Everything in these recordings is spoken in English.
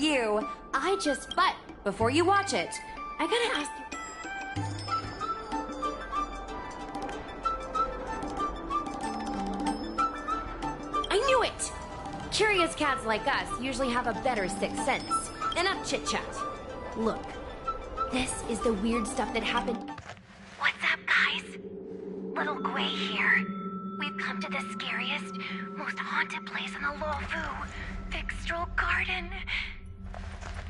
you. But before you watch it, I gotta ask you. I knew it! Curious cats like us usually have a better sixth sense. Enough chit-chat. Look, this is the weird stuff that happened. What's up, guys? Little Gui here. We've come to the scariest, most haunted place in the Luofu, Fixtral Garden.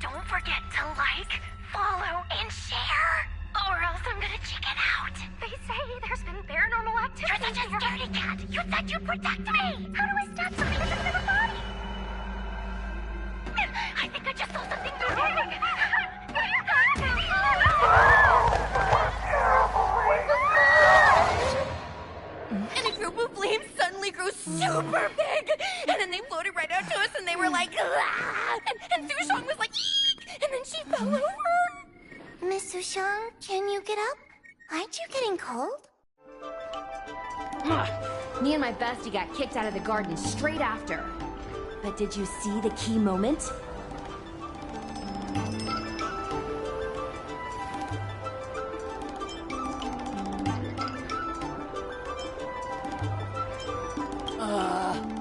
Don't forget to like, follow, and share, or else I'm gonna chicken out. They say there's been paranormal activity. You're such a scaredy cat. You said you'd protect me. How do I stab something in the middle body? I think I just saw something moving. And a group of flames suddenly grew super big! And then they floated right out to us and they were like, ah! And Sushong was like, eek! And then she fell over! Miss Sushong, can you get up? Aren't you getting cold? Me and my bestie got kicked out of the garden straight after. But did you see the key moment?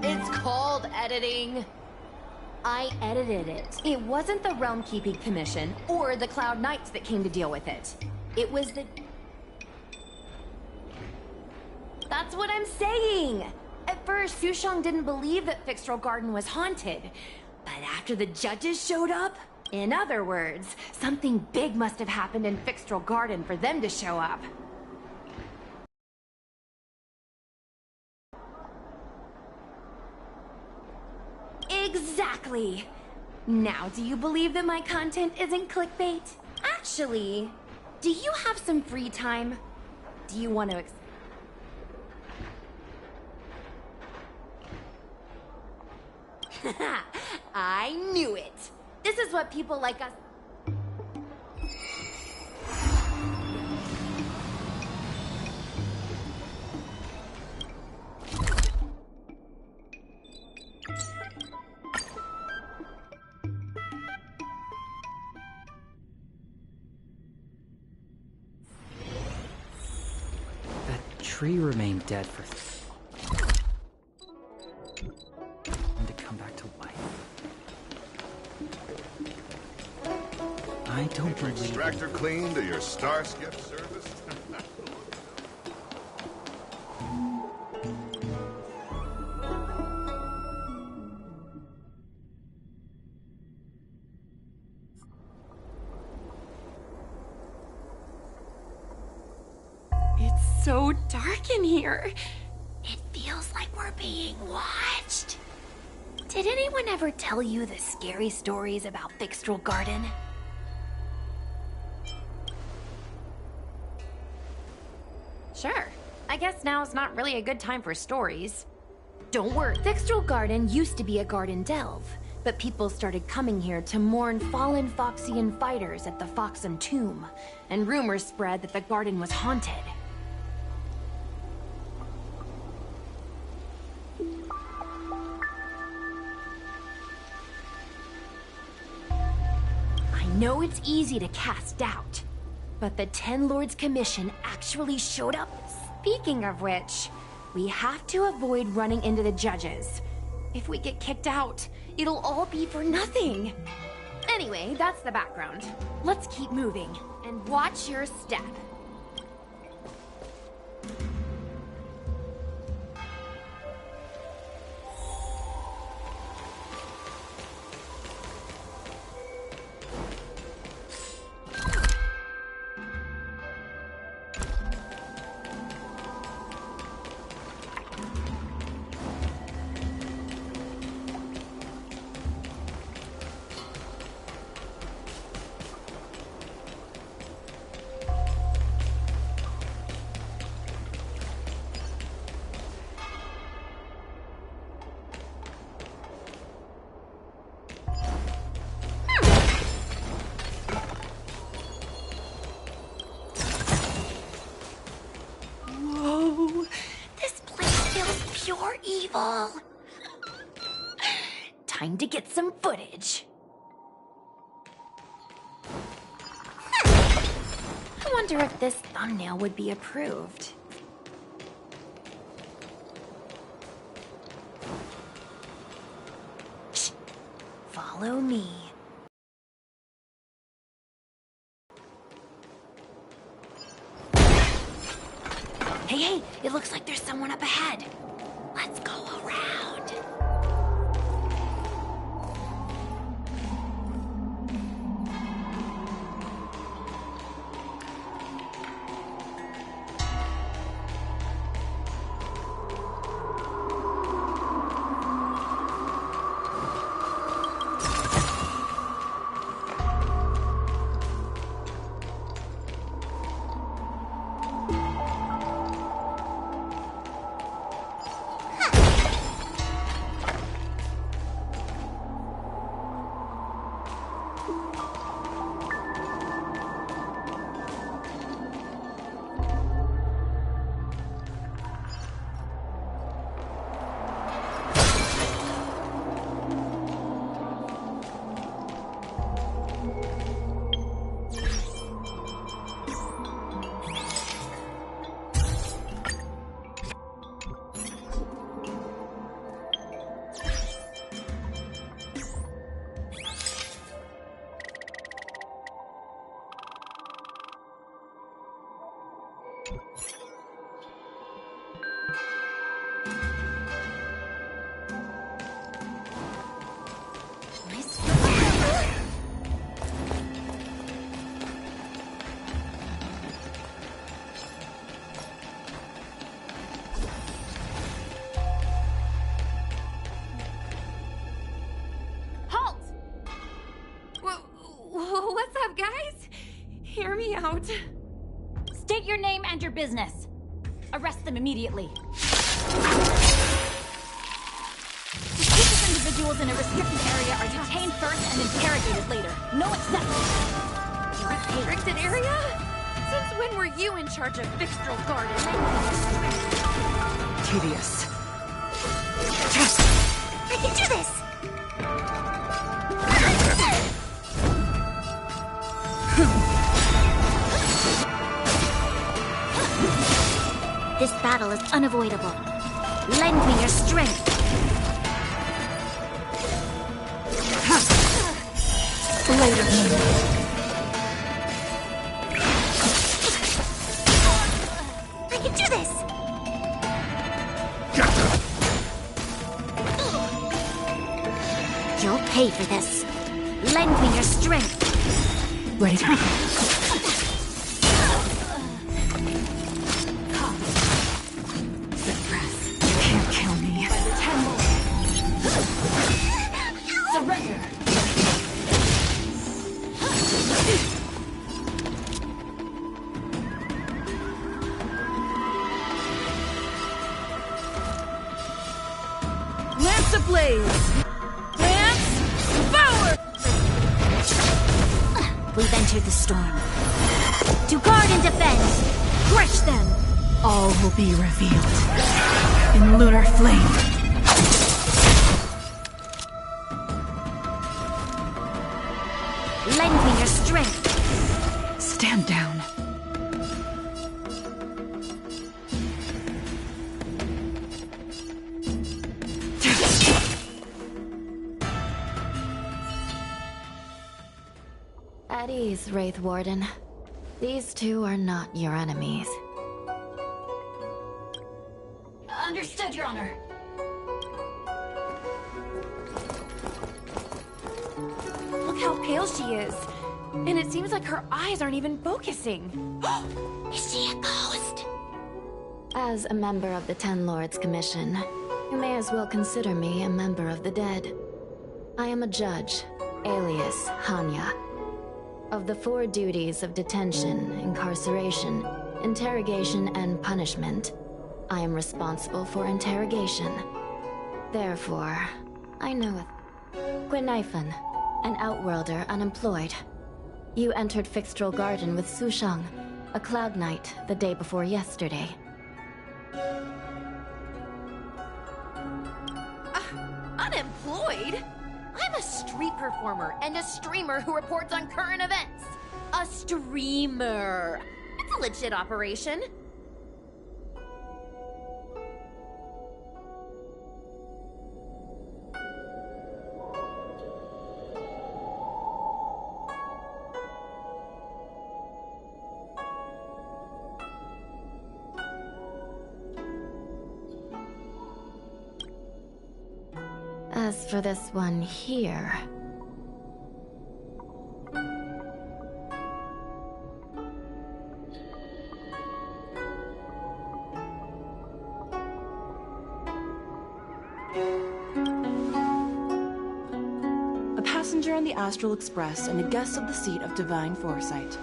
It's called editing. I edited it. It wasn't the Realm Keeping Commission or the Cloud Knights that came to deal with it. It was the... That's what I'm saying! At first, Sushong didn't believe that Fixtral Garden was haunted. But after the judges showed up, in other words, something big must have happened in Fixtral Garden for them to show up. Exactly! Now, do you believe that my content isn't clickbait? Actually, do you have some free time? Do you want to I knew it! This is what people like us... That tree remained dead for... and to come back to life. I don't believe... Extractor clean to your Starskip service? It's so dark in here. It feels like we're being watched. Did anyone ever tell you the scary stories about Fixtral Garden? Sure. I guess now's not really a good time for stories. Don't worry. Fixtral Garden used to be a garden delve, but people started coming here to mourn fallen Foxian fighters at the Foxen tomb, and rumors spread that the garden was haunted. I know it's easy to cast doubt, but the Ten Lords Commission actually showed up. Speaking of which, we have to avoid running into the judges. If we get kicked out, it'll all be for nothing. Anyway, that's the background. Let's keep moving, and watch your step. Time to get some footage. wonder if this thumbnail would be approved. Shh. Follow me. Hey, it looks like there's someone up ahead. Let's go around. What's up, guys? Hear me out. State your name and your business. Arrest them immediately. Suspicious individuals in a restricted area are detained first and interrogated later. No exceptions. Restricted area? Since when were you in charge of Fixtral Garden? Tedious. I can do this! This battle is unavoidable. Lend me your strength. Blade of me. I can do this! You'll pay for this. Lend me your strength. Ready to suppress. You can't kill me. By the 10 more. Surrender. Lance ablaze! Lance forward! We've entered the storm. To guard and defend! Crush them! All will be revealed in lunar flame. Lend me your strength! Stand down. At ease, Wraith Warden. These two are not your enemies. Understood, Your Honor. Look how pale she is. And it seems like her eyes aren't even focusing. Is she a ghost? As a member of the Ten Lords Commission, you may as well consider me a member of the dead. I am a judge, alias Hanya. Of the 4 duties of detention, incarceration, interrogation, and punishment, I am responsible for interrogation. Therefore, I know it. Guijntr, an outworlder unemployed. You entered Fixtral Garden with Sushang, a cloud knight, the day before yesterday. Unemployed? I'm a street performer and a streamer who reports on current events. A streamer. a legit operation. As for this one here... A passenger on the Astral Express and a guest of the seat of divine foresight.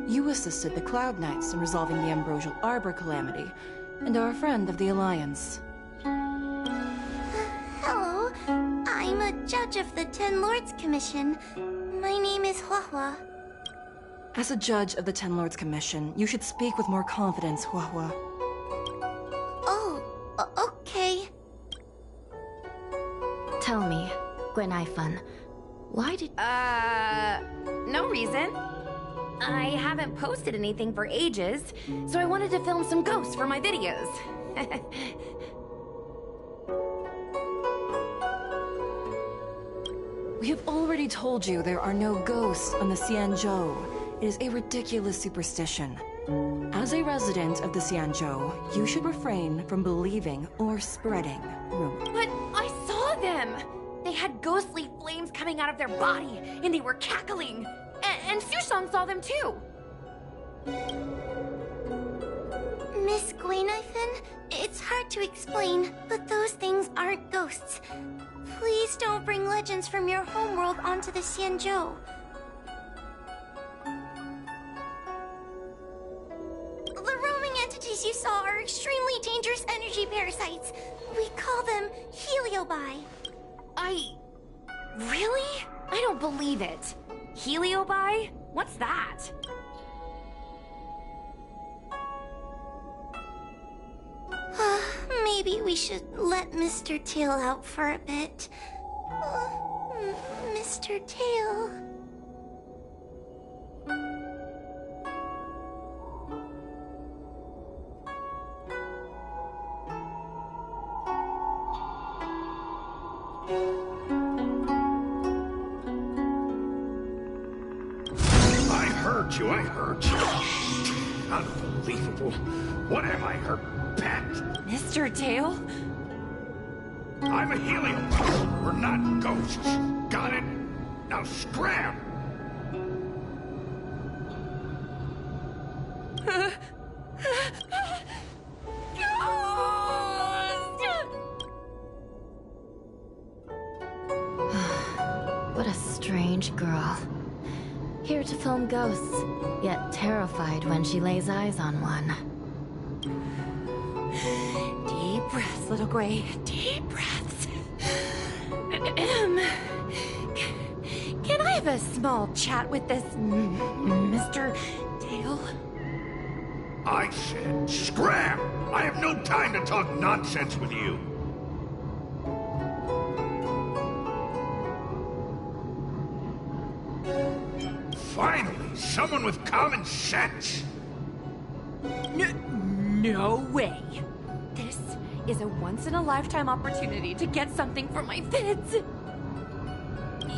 You assisted the Cloud Knights in resolving the Ambrosial Arbor calamity, and are a friend of the Alliance. Hello, I'm a judge of the Ten Lords Commission. My name is Huahua. As a judge of the Ten Lords Commission, you should speak with more confidence, Huahua. Oh, okay. Tell me, Guijntr, why did... No reason. I haven't posted anything for ages, so I wanted to film some ghosts for my videos. We have already told you there are no ghosts on the Xianzhou. It is a ridiculous superstition. As a resident of the Xianzhou, you should refrain from believing or spreading rumors. But I saw them! They had ghostly flames coming out of their body, and they were cackling. And Sushang saw them too! Miss Guijntr, it's hard to explain, but those things aren't ghosts. Please don't bring legends from your homeworld onto the Xianzhou. The roaming entities you saw are extremely dangerous energy parasites. We call them heliobi. Really? I don't believe it. Heliobi? What's that? Maybe we should let Mr. Tail out for a bit. Mr. Tail... I heard you. Unbelievable. What am I, her pet? Mr. Tail? I'm a helium. We're not ghosts. Got it? Now scram! What a strange girl. Here to film ghosts, yet terrified when she lays eyes on one. Deep breaths, little Gray. Deep breaths. Can I have a small chat with this Mr. Tail? I said scram! I have no time to talk nonsense with you. Finally, someone with common sense. No way. This is a once-in-a-lifetime opportunity to get something for my vids.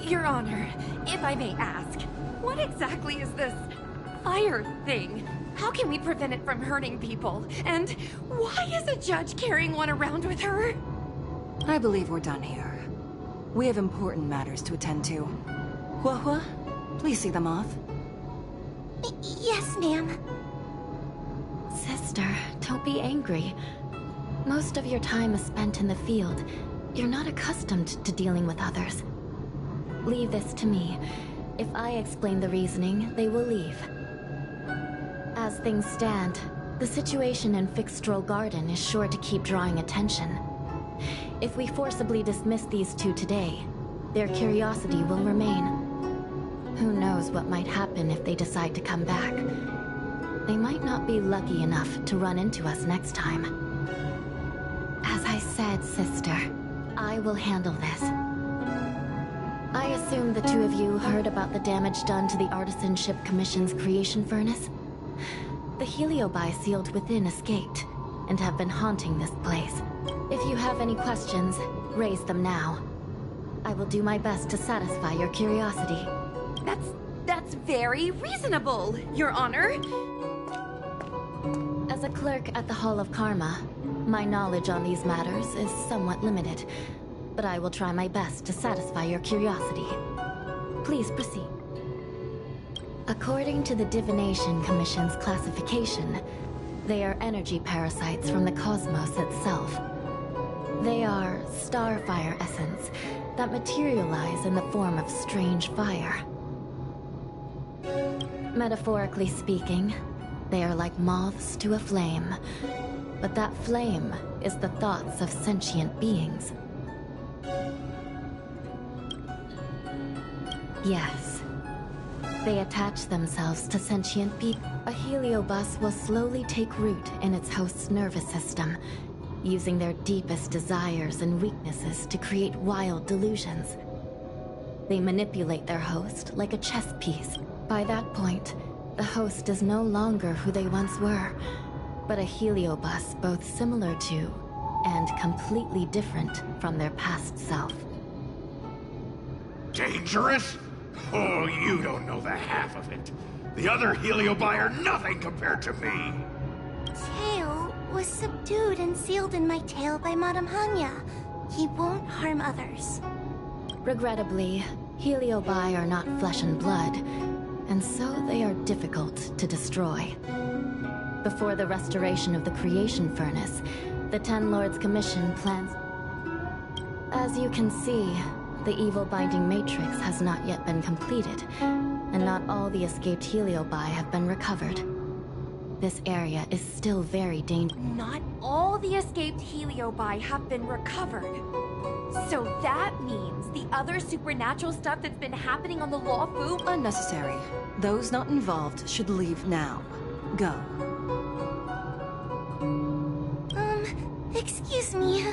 Your Honor, if I may ask, what exactly is this fire thing? How can we prevent it from hurting people? And why is a judge carrying one around with her? I believe we're done here. We have important matters to attend to. Huahua, please see them off. Yes, ma'am. Sister, don't be angry. Most of your time is spent in the field. You're not accustomed to dealing with others. Leave this to me. If I explain the reasoning, they will leave. As things stand, the situation in Fixstrol Garden is sure to keep drawing attention. If we forcibly dismiss these two today, their curiosity will remain. Who knows what might happen if they decide to come back. They might not be lucky enough to run into us next time. As I said, sister, I will handle this. I assume the two of you heard about the damage done to the Artisanship Commission's creation furnace? The heliobi sealed within escaped, and have been haunting this place. If you have any questions, raise them now. I will do my best to satisfy your curiosity. That's very reasonable, Your Honor. As a clerk at the Hall of Karma, my knowledge on these matters is somewhat limited, but I will try my best to satisfy your curiosity. Please proceed. According to the Divination Commission's classification, they are energy parasites from the cosmos itself. They are starfire essence that materialize in the form of strange fire. Metaphorically speaking, they are like moths to a flame, but that flame is the thoughts of sentient beings. Yes. They attach themselves to sentient people. A heliobus will slowly take root in its host's nervous system, using their deepest desires and weaknesses to create wild delusions. They manipulate their host like a chess piece. By that point, the host is no longer who they once were, but a heliobus both similar to and completely different from their past self. Dangerous? Oh, you don't know the half of it. The other heliobi are nothing compared to me. Tail was subdued and sealed in my tail by Madame Hanya. He won't harm others. Regrettably, heliobi are not flesh and blood, and so they are difficult to destroy. Before the restoration of the creation furnace, the Ten Lords Commission plans... As you can see, the evil binding matrix has not yet been completed, and not all the escaped heliobi have been recovered. This area is still very dangerous. Not all the escaped heliobi have been recovered. So that means the other supernatural stuff that's been happening on the Law Fu... Unnecessary. Those not involved should leave now. Go. Excuse me.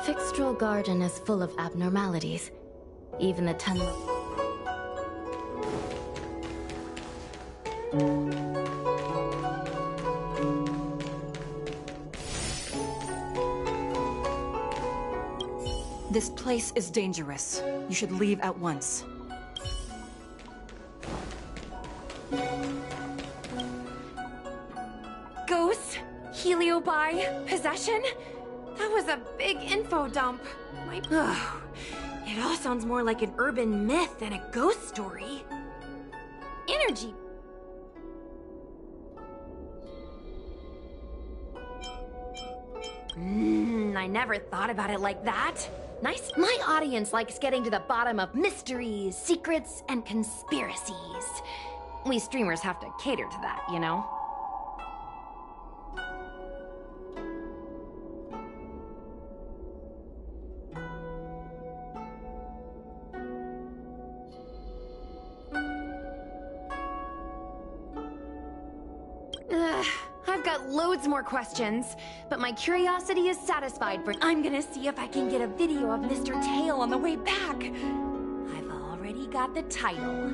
Fixtral Garden is full of abnormalities. Even the Ten... This place is dangerous. You should leave at once. Ghosts? Heliobi? Possession? That was a big info dump. It all sounds more like an urban myth than a ghost story. Energy. I never thought about it like that. Nice. My audience likes getting to the bottom of mysteries, secrets, and conspiracies. We streamers have to cater to that, you know? I've got loads more questions, but my curiosity is satisfied for... I'm gonna see if I can get a video of Mr. Tail on the way back. I've already got the title.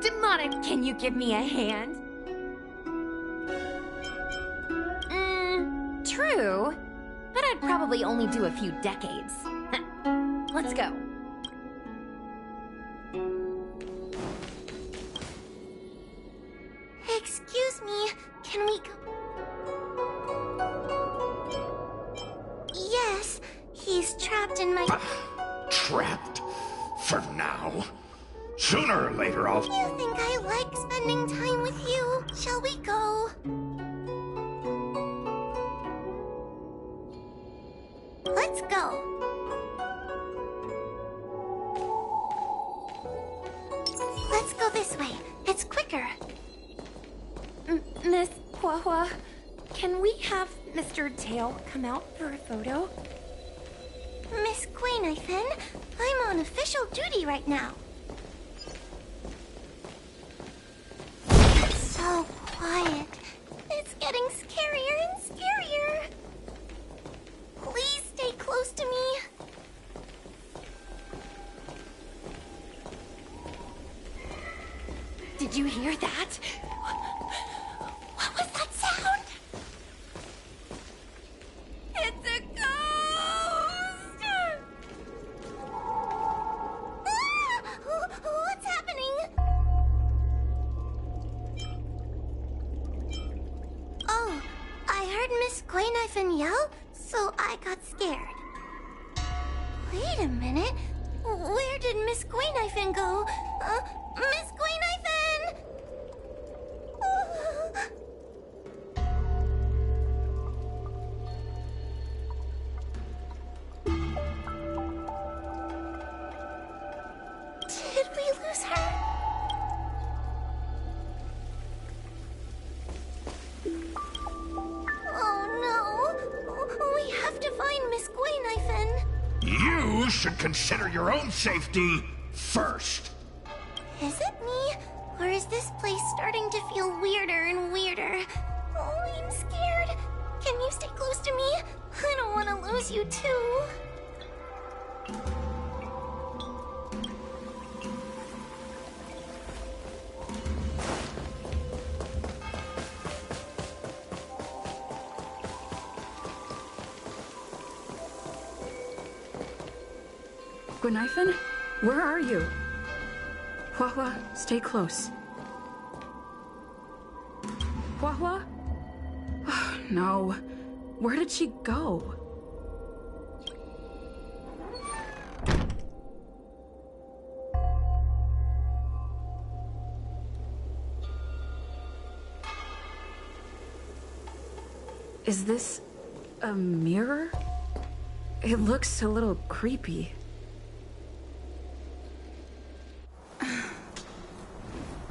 Demonic, can you give me a hand? True, but I'd probably only do a few decades. Let's go. Excuse me, can we go? Yes, he's trapped in my... Trapped? For now? Sooner or later I'll... You think I like spending time with you? Shall we go? Let's go. Let's go this way. It's quicker. Miss Huahua, can we have Mr. Tail come out for a photo? Miss Guijntr, I'm on official duty right now. It's so quiet. It's getting scarier and scarier. Please stay close to me. Did you hear that? What was that sound? It's a ghost! What's happening? Oh, I heard Miss Guijntr yell, so I got scared. Wait a minute. Where did Miss Guijntr go? Miss Guijntr! Did we lose her? Oh no! We have to find Miss Guijntr. You should consider your own safety first. Is it me? Or is this place starting to feel weirder and weirder? Oh, I'm scared. Can you stay close to me? I don't want to lose you too. Guijntr, where are you? Hua, stay close. Hua? Oh, no. Where did she go? Is this a mirror? It looks a little creepy.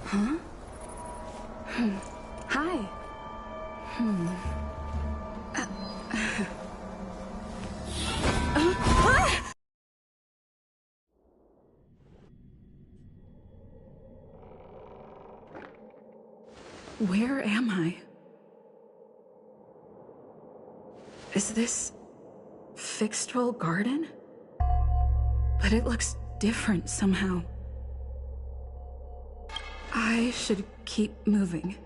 Huh? Hi. Where am I? Is this Fixtrol Garden? But it looks different somehow. I should keep moving.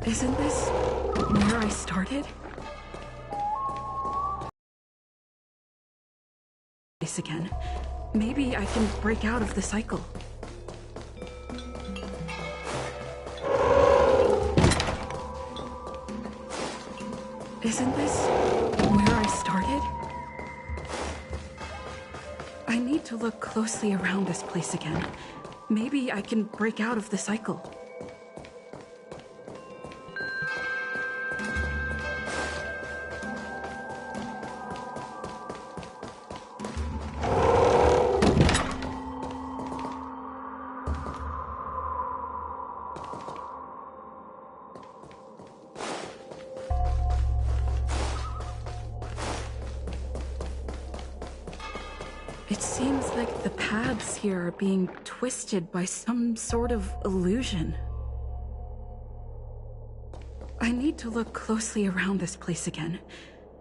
Isn't this where I started? This again. Maybe I can break out of the cycle. Isn't this where I started? I need to look closely around this place again. Maybe I can break out of the cycle. It seems like the paths here are being twisted by some sort of illusion. I need to look closely around this place again.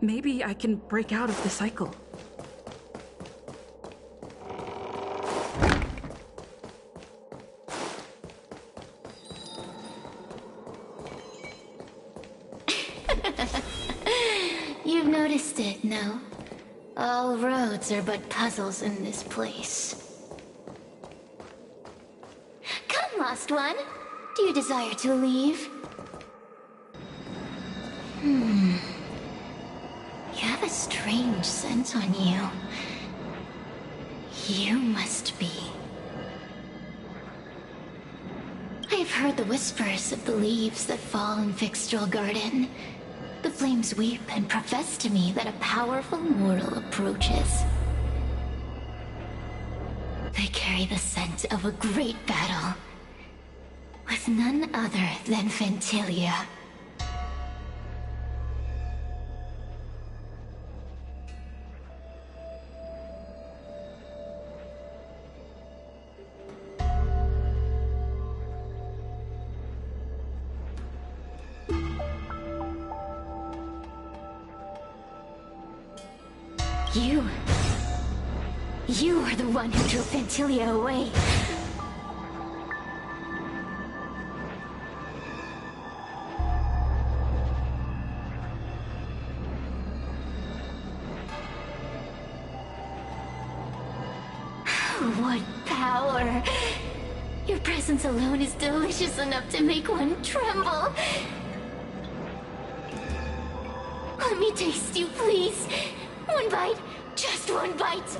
Maybe I can break out of the cycle. You've noticed it, no? All roads are but puzzles in this place. Come, lost one. Do you desire to leave? You have a strange scent on you. You must be. I have heard the whispers of the leaves that fall in Fixtrol Garden. The flames weep and profess to me that a powerful mortal approaches. They carry the scent of a great battle, with none other than Ventilia. You are the one who drove Ventilia away. What power! Your presence alone is delicious enough to make one tremble. Let me taste you, please. One bite, just one bite.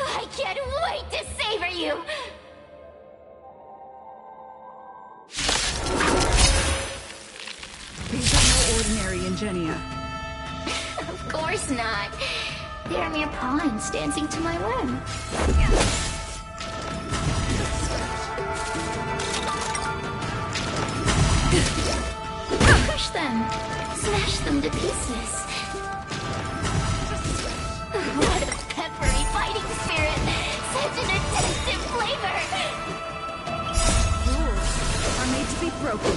I can't wait to savor you! These are no ordinary Ingenia. Of course not. They're mere pawns dancing to my whim. Crush them! Smash them to pieces! What a peppery fighting spirit! Such an addictive flavor! Rules are made to be broken.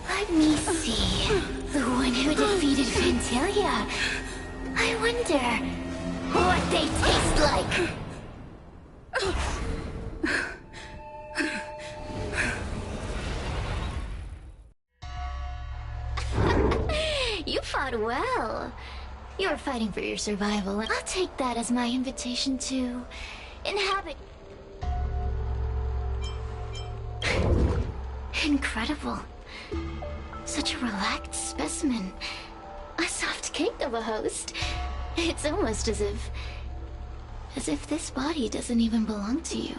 Let me see. The one who defeated Ventilia. I wonder what they taste like. You fought well. You were fighting for your survival, and I'll take that as my invitation to inhabit. Incredible. Such a relaxed specimen. A soft cake of a host. It's almost as if this body doesn't even belong to you.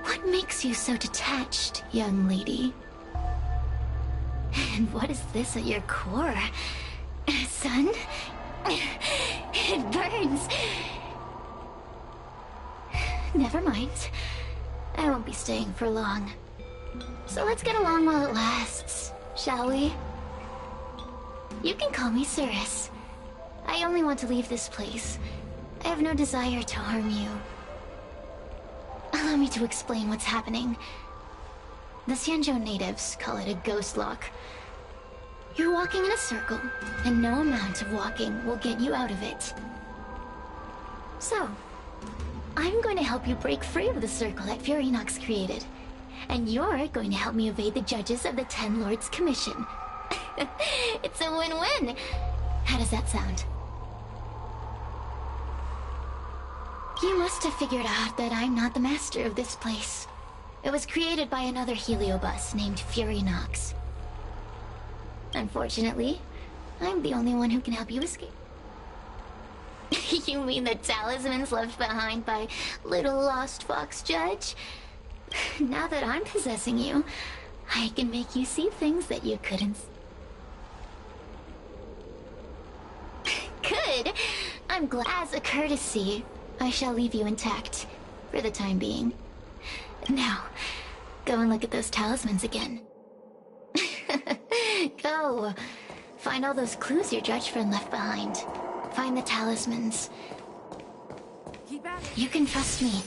What makes you so detached, young lady? And what is this at your core? Sun? It burns. Never mind. I won't be staying for long. So let's get along while it lasts, shall we? You can call me Cirrus. I only want to leave this place. I have no desire to harm you. Allow me to explain what's happening. The Xianzhou natives call it a ghost lock. You're walking in a circle, and no amount of walking will get you out of it. So, I'm going to help you break free of the circle that Furinox created. And you're going to help me evade the judges of the Ten Lords Commission. It's a win-win. How does that sound? You must have figured out that I'm not the master of this place. It was created by another heliobus named Furinox. Unfortunately, I'm the only one who can help you escape. You mean the talismans left behind by little lost fox judge? Now that I'm possessing you, I can make you see things that you couldn't. Good! I'm glad. As a courtesy, I shall leave you intact, for the time being. Now, go and look at those talismans again. Go! Find all those clues your judge friend left behind. Find the talismans. You can trust me.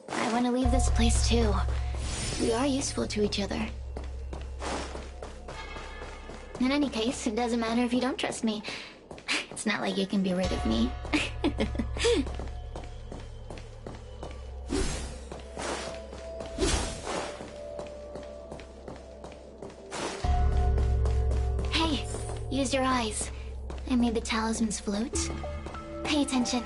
I want to leave this place too. We are useful to each other. In any case, it doesn't matter if you don't trust me. It's not like you can be rid of me. Hey, use your eyes. I made the talismans float. Pay attention.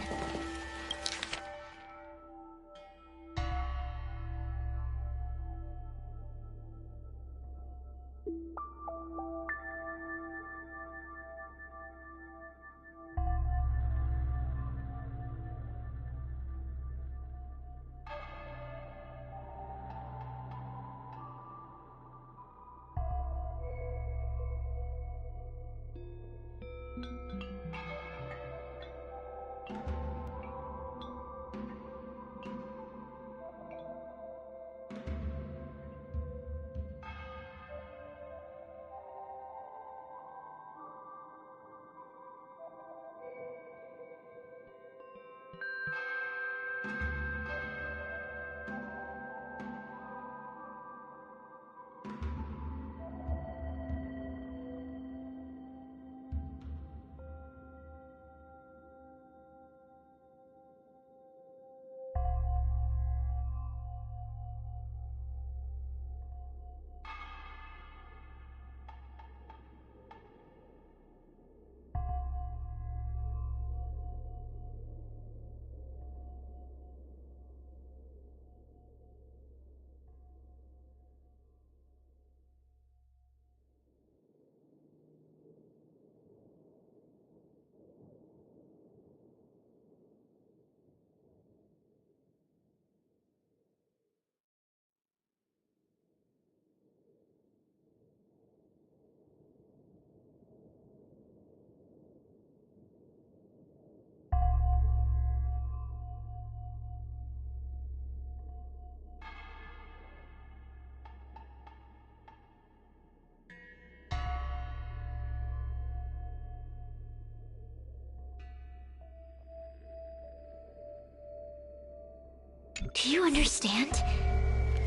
Do you understand?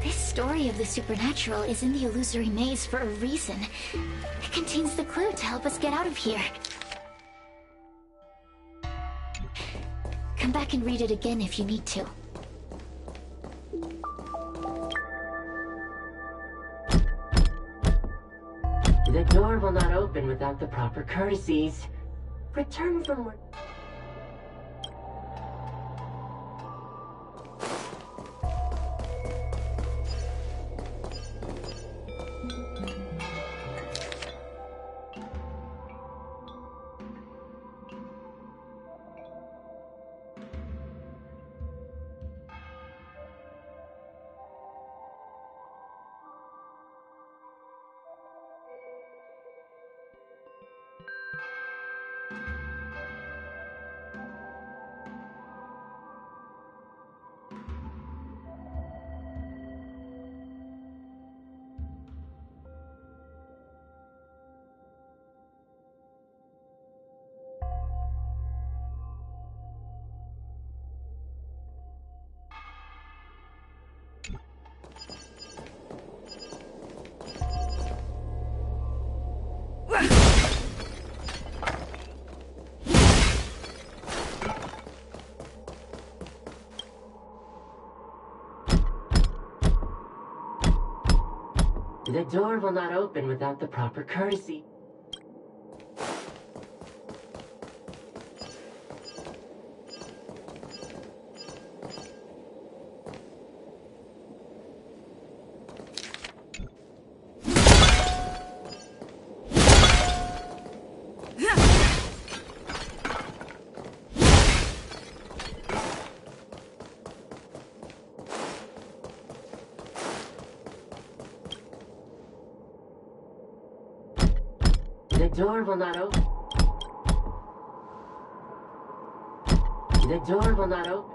This story of the supernatural is in the illusory maze for a reason. It contains the clue to help us get out of here. Come back and read it again if you need to. The door will not open without the proper courtesies. Return from work. The door will not open without the proper courtesy. The door will not open. The door will not open.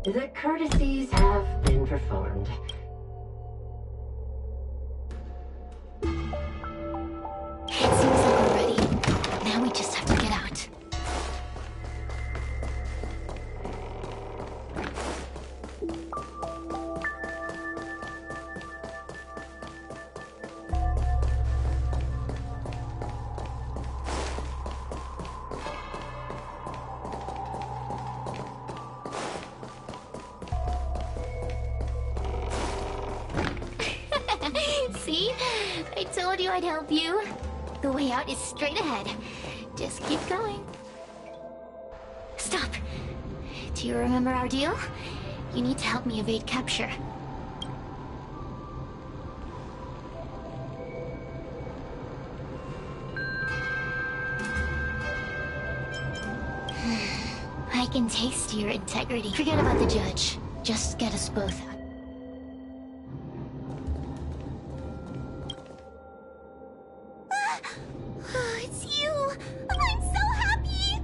The courtesies have been performed. See? I told you I'd help you. The way out is straight ahead. Just keep going. Stop. Do you remember our deal? You need to help me evade capture. I can taste your integrity. Forget about the judge. Just get us both out. It's you! I'm so happy!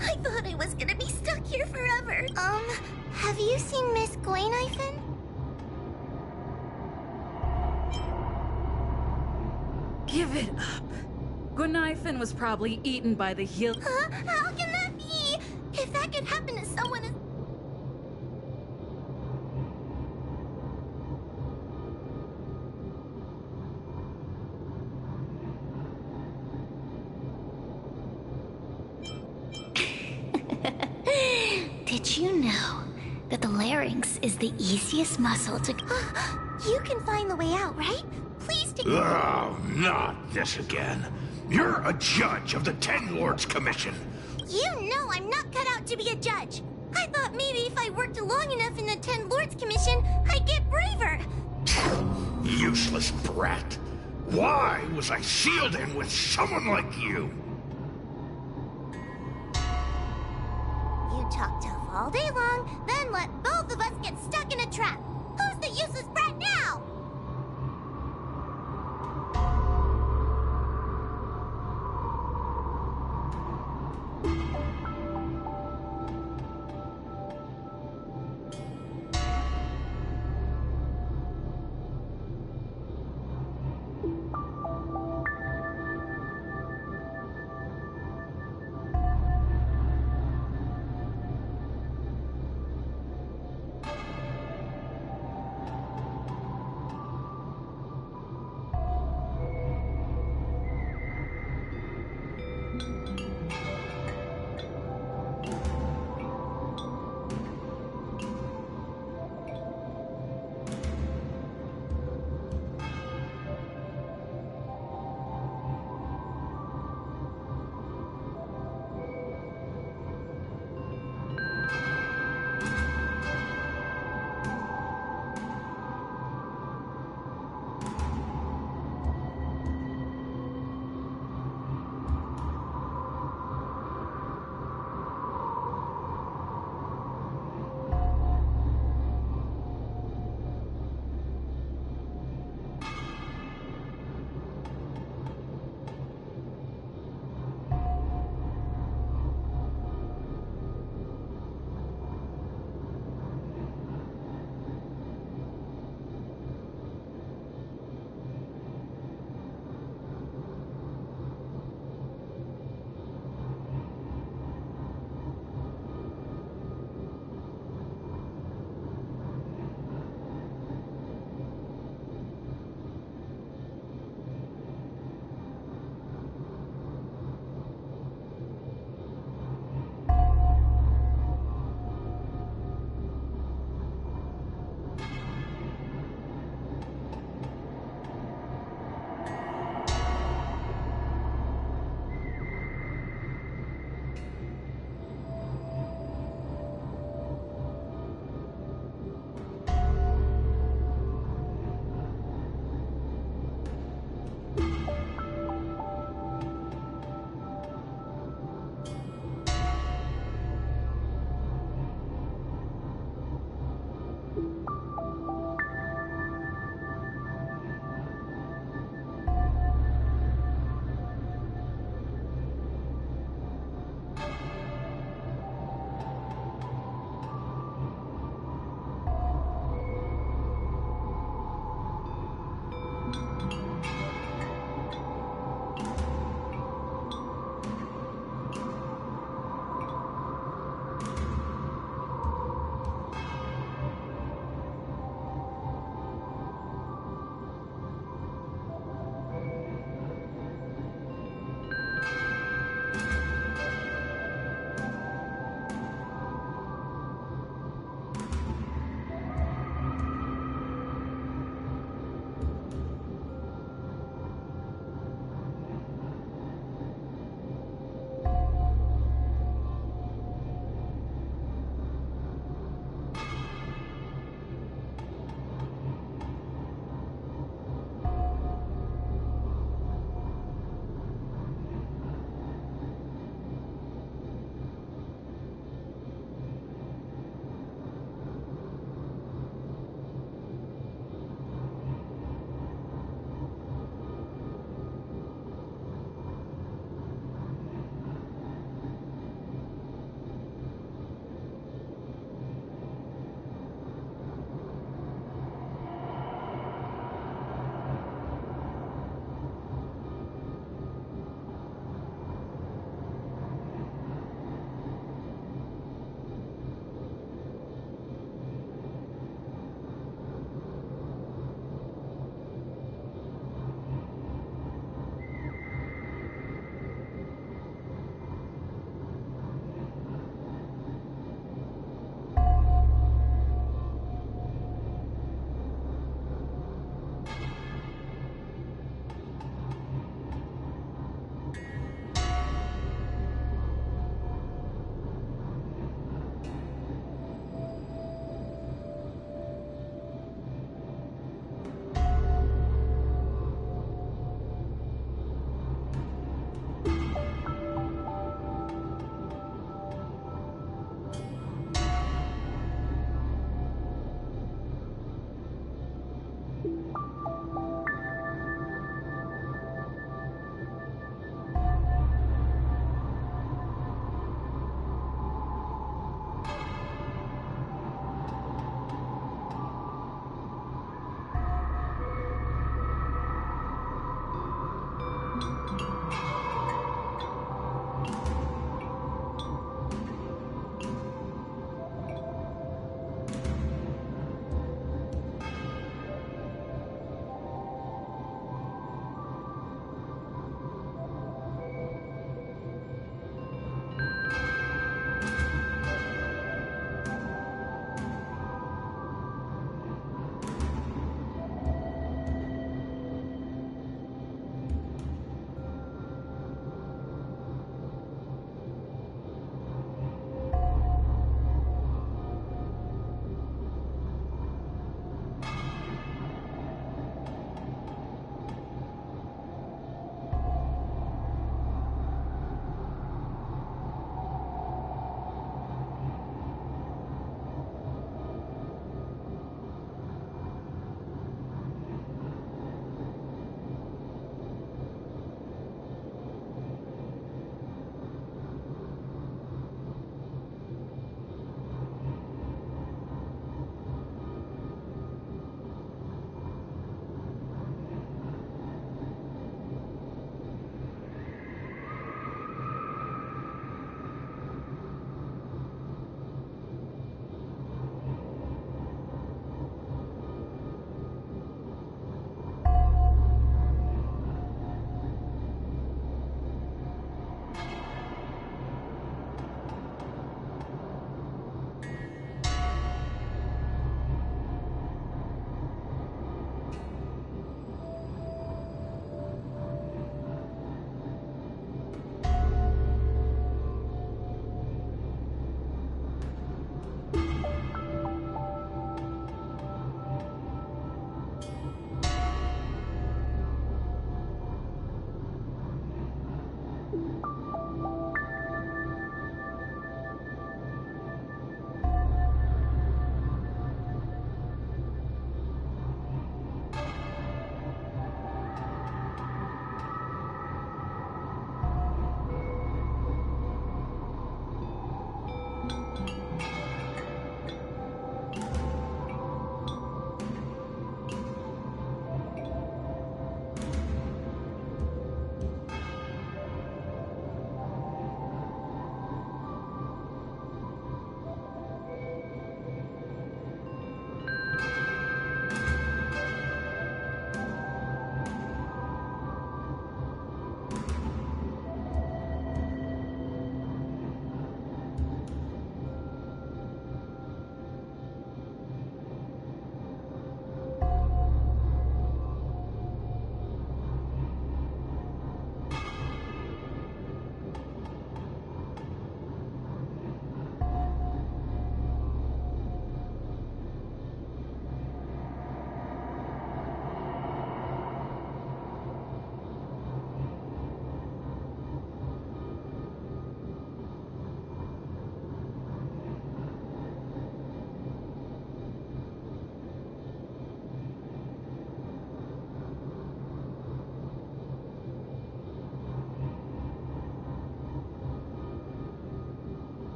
I thought I was gonna be stuck here forever. Have you seen Miss Guijntr? Give it up. Guijntr was probably eaten by the heel. Huh? How can that be? If that could happen to someone as... Did you know that the larynx is the easiest muscle to... You can find the way out, right? Please do... Oh, not this again. You're a judge of the Ten Lords Commission. You know I'm not cut out to be a judge. I thought maybe if I worked long enough in the Ten Lords Commission, I'd get braver. Useless brat. Why was I sealed in with someone like you? You talk tough all day long, then let both of us get stuck in a trap. Who's the useless brat now?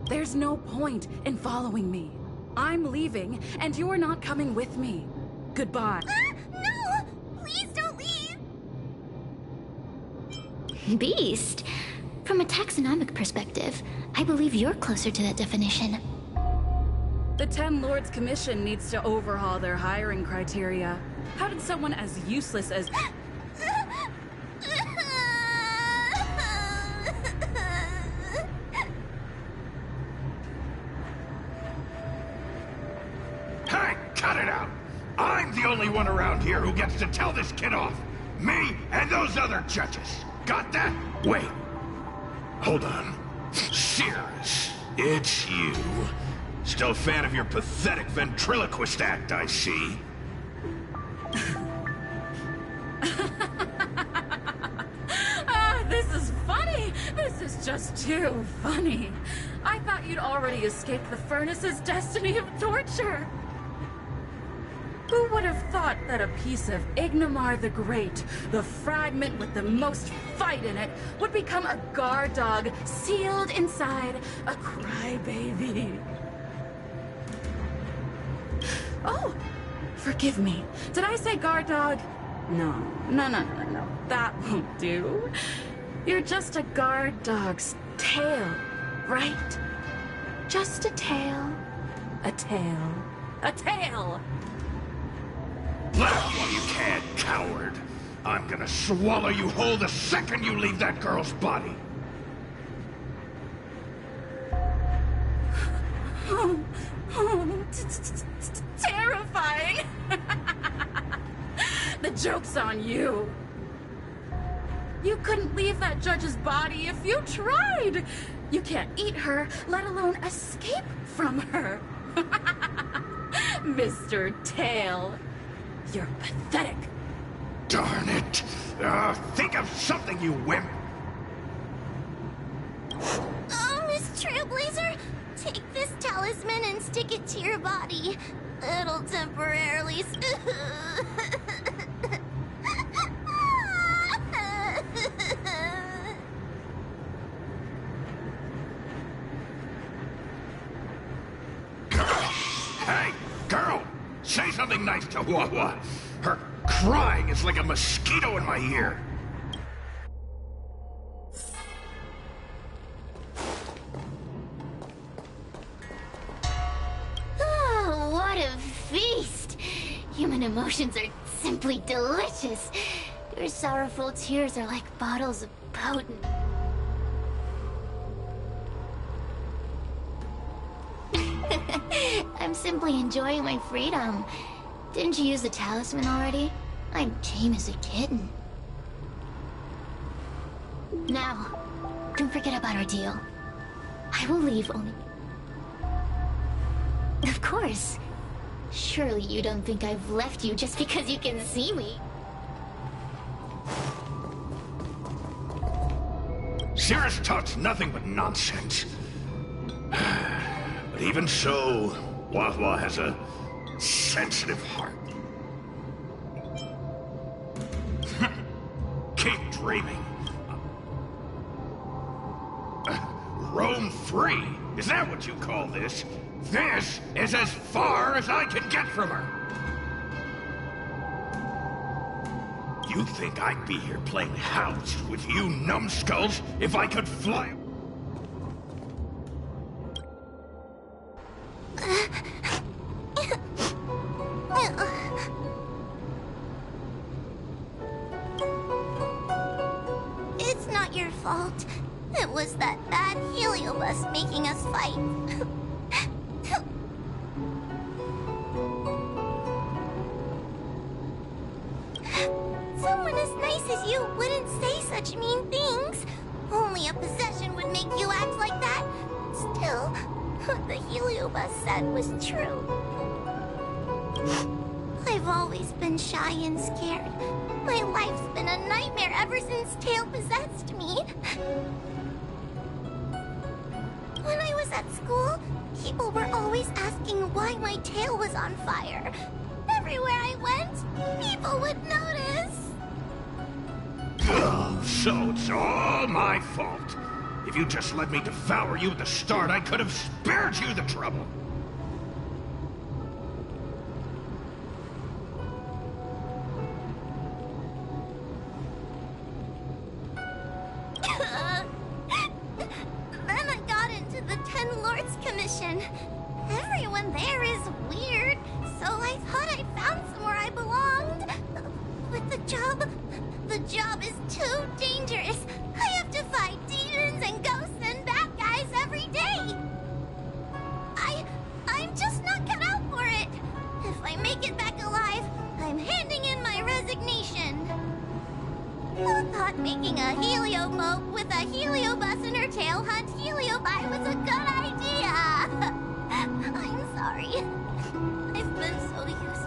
There's no point in following me. I'm leaving, and you're not coming with me. Goodbye. No! Please don't leave! Beast? From a taxonomic perspective, I believe you're closer to that definition. The Ten Lords Commission needs to overhaul their hiring criteria. How did someone as useless as... Hey, cut it out! I'm the only one around here who gets to tell this kid off. Me and those other judges. Got that? Wait. Hold on. Sears, it's you. Still a fan of your pathetic ventriloquist act, I see. This is funny! This is just too funny. I thought you'd already escaped the furnace's destiny of torture. Who would have thought that a piece of Ignamar the Great, the fragment with the most fight in it, would become a guard dog sealed inside a crybaby? Oh, forgive me. Did I say guard dog? No. That won't do. You're just a guard dog's tail, right? Just a tail. A tail. A tail! Laugh while you can, coward. I'm gonna swallow you whole the second you leave that girl's body. Terrifying! The joke's on you. You couldn't leave that judge's body if you tried. You can't eat her, let alone escape from her. Mr. Tail, you're pathetic. Darn it. Think of something, you wimp. Oh, Miss Trailblazer, take this talisman and stick it to your body. It'll temporarily... Hey, girl! Say something nice to Wawa. Her crying is like a mosquito in my ear. Oh, what a feast! Human emotions are simply delicious. Your sorrowful tears are like bottles of potent... I'm simply enjoying my freedom. Didn't you use the talisman already? I'm tame as a kitten. Now, don't forget about our deal. I will leave only... Of course. Surely you don't think I've left you just because you can see me. Cirrus talks nothing but nonsense. But even so, Wah-Wah has a sensitive heart. Keep dreaming. Roam free? Is that what you call this? This is as far as I can get from her. You think I'd be here playing house with you numbskulls if I could fly? It's not your fault. It was that bad heliobus making us fight. Someone as nice as you wouldn't say such mean things. Only a possession would make you act like that. Still, what the heliobus said was true. I've always been shy and scared. My life's been a nightmare ever since Tail possessed me. When I was at school, people were always asking why my tail was on fire. Everywhere I went, people would notice. Ugh, so it's all my fault. If you just let me devour you at the start, I could have spared you the trouble. Then I got into the Ten Lords Commission. Everyone there is weird, so I thought I found somewhere I belonged. But the job is too dangerous. I have to fight demons and ghosts and bad guys every day. I'm just not cut out for it. If I make it back alive, I'm handing in my resignation. Who thought making a helioboat with a heliobus in her tail hunt heliobi was a good idea? I'm sorry. I've been so useless.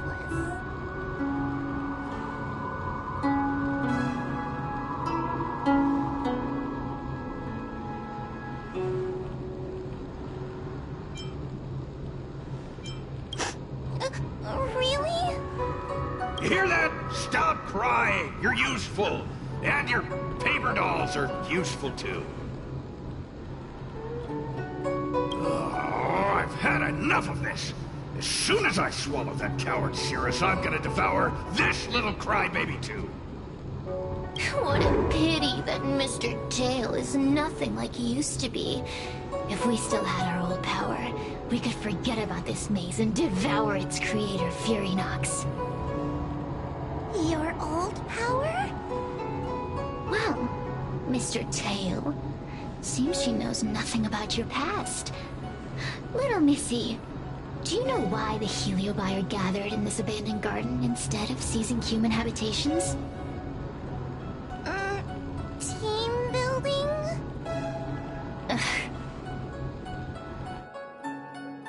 Really? You hear that? Stop crying. You're useful. And your paper dolls are useful too. Oh, I've had enough of this. As soon as I swallow that coward Cirrus, I'm gonna devour this little crybaby too. What a pity that Mr. Tail is nothing like he used to be. If we still had our old power, we could forget about this maze and devour its creator, Furynox. Your old power? Well, Mr. Tail, seems she knows nothing about your past. Little Missy, do you know why the heliobi are gathered in this abandoned garden instead of seizing human habitations? Team building?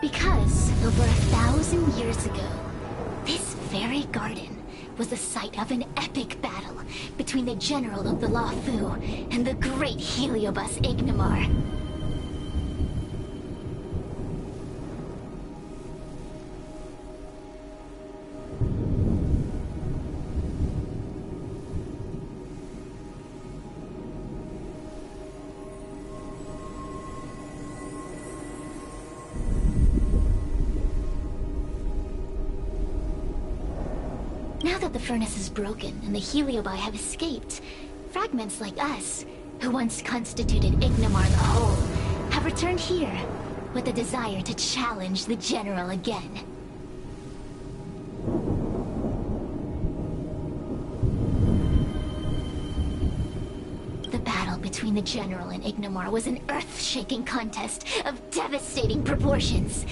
Because over 1,000 years ago, this very garden was the site of an epic battle between the general of the Luofu and the great heliobus Ignamar. Now that the furnace is broken and the heliobi have escaped, fragments like us, who once constituted Ignamar the Whole, have returned here with the desire to challenge the General again. The battle between the General and Ignamar was an earth-shaking contest of devastating proportions.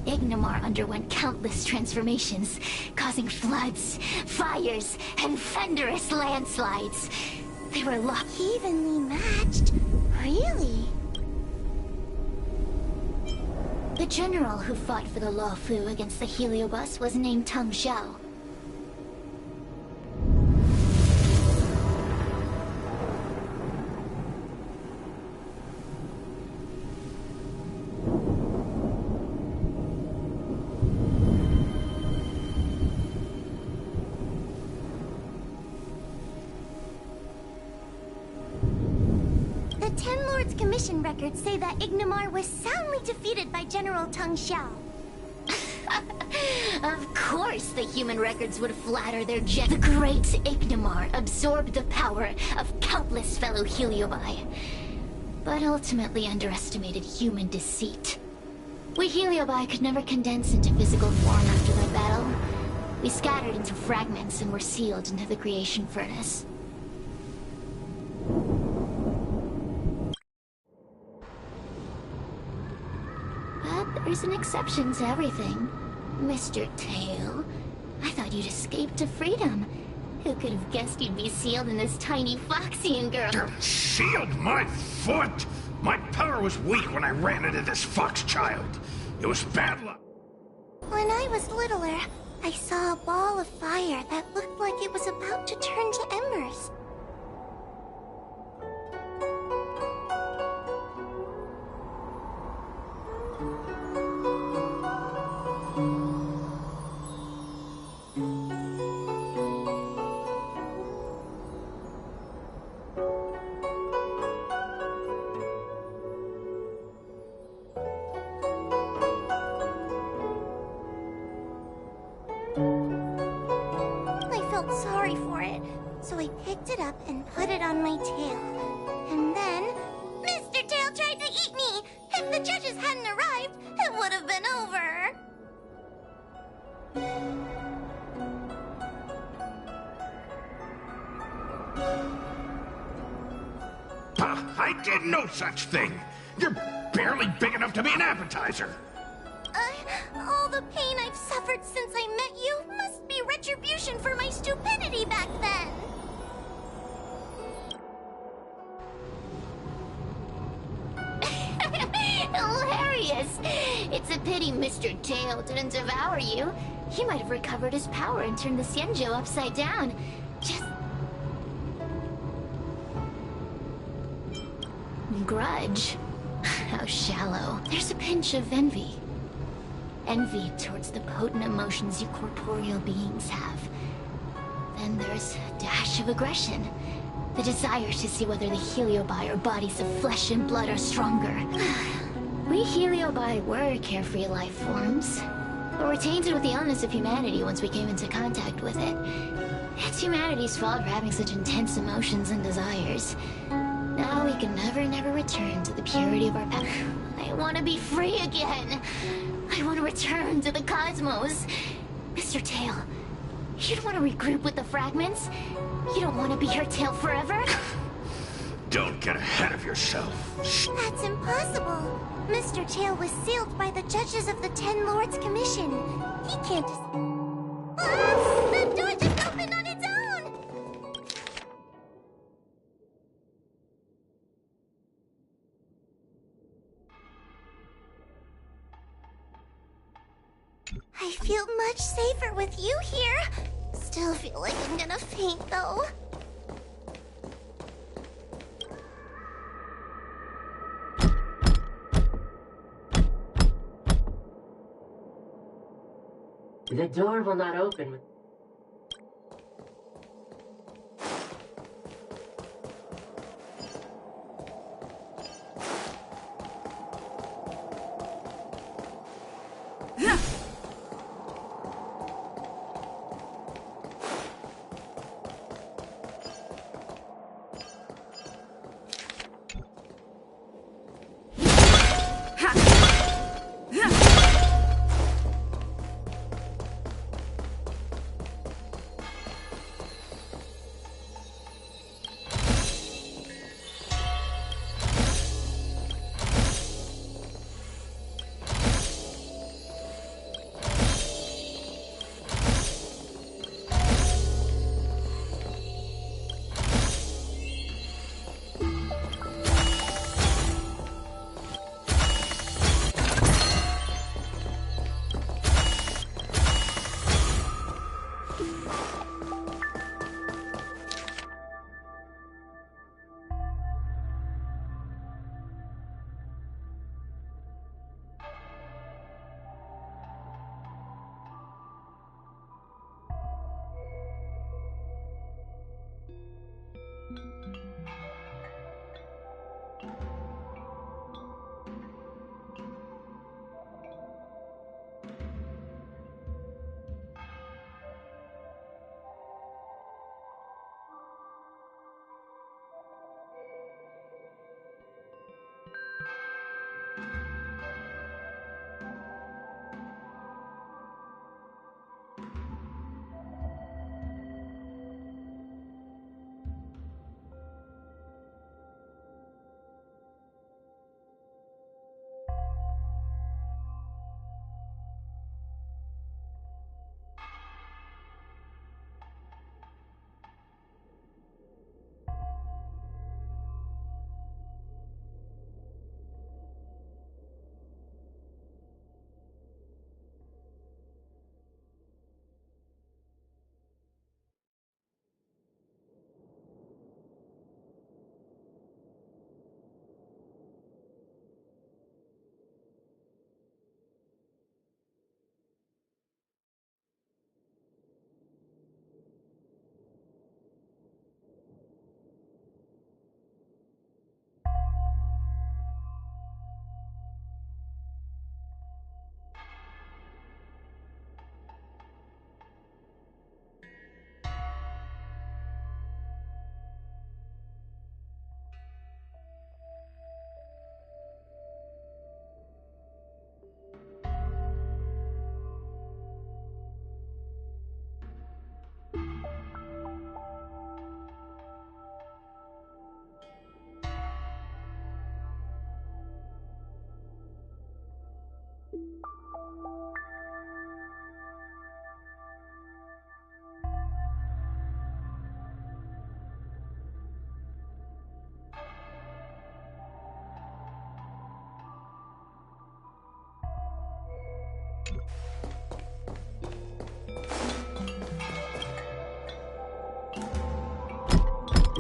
Ignamar underwent countless transformations, causing floods, fires, and thunderous landslides. They were evenly matched. Really? The general who fought for the Law Fu against the Heliobus was named Tang Xiao. Commission records say that Ignimar was soundly defeated by General Tang Xiao. Of course the human records would flatter their The great Ignimar absorbed the power of countless fellow Heliobi, but ultimately underestimated human deceit. We Heliobi could never condense into physical form after that battle. We scattered into fragments and were sealed into the creation furnace. There's an exception to everything. Mr. Tail, I thought you'd escaped to freedom. Who could have guessed you'd be sealed in this tiny Foxian girl? Sealed my foot? My power was weak when I ran into this fox child. It was bad luck. When I was littler, I saw a ball of fire that looked like it was about to turn to embers. Sorry for it, so I picked it up and put it on my tail. And then, Mr. Tail tried to eat me! If the judges hadn't arrived, it would have been over! I did no such thing! You're barely big enough to be an appetizer! All the pain I've suffered since I met you must be retribution for my stupidity back then! Hilarious! It's a pity Mr. Tail didn't devour you. He might have recovered his power and turned the Xianzhou upside down. Just... grudge. How shallow. There's a pinch of envy. Envy towards the potent emotions you corporeal beings have. Then there's a dash of aggression. The desire to see whether the Heliobi or bodies of flesh and blood are stronger. We Heliobi were carefree life forms, but were tainted with the illness of humanity once we came into contact with it. It's humanity's fault for having such intense emotions and desires. Now we can never return to the purity of our power. I want to be free again. I want to return to the cosmos. Mr. Tail, you don't want to regroup with the fragments? You don't want to be your tail forever? Don't get ahead of yourself. That's impossible. Mr. Tail was sealed by the judges of the Ten Lords Commission. He can't... Ah! The door just opened on its own! I feel much safer with you here. Still feel like I'm gonna faint, though. The door will not open with...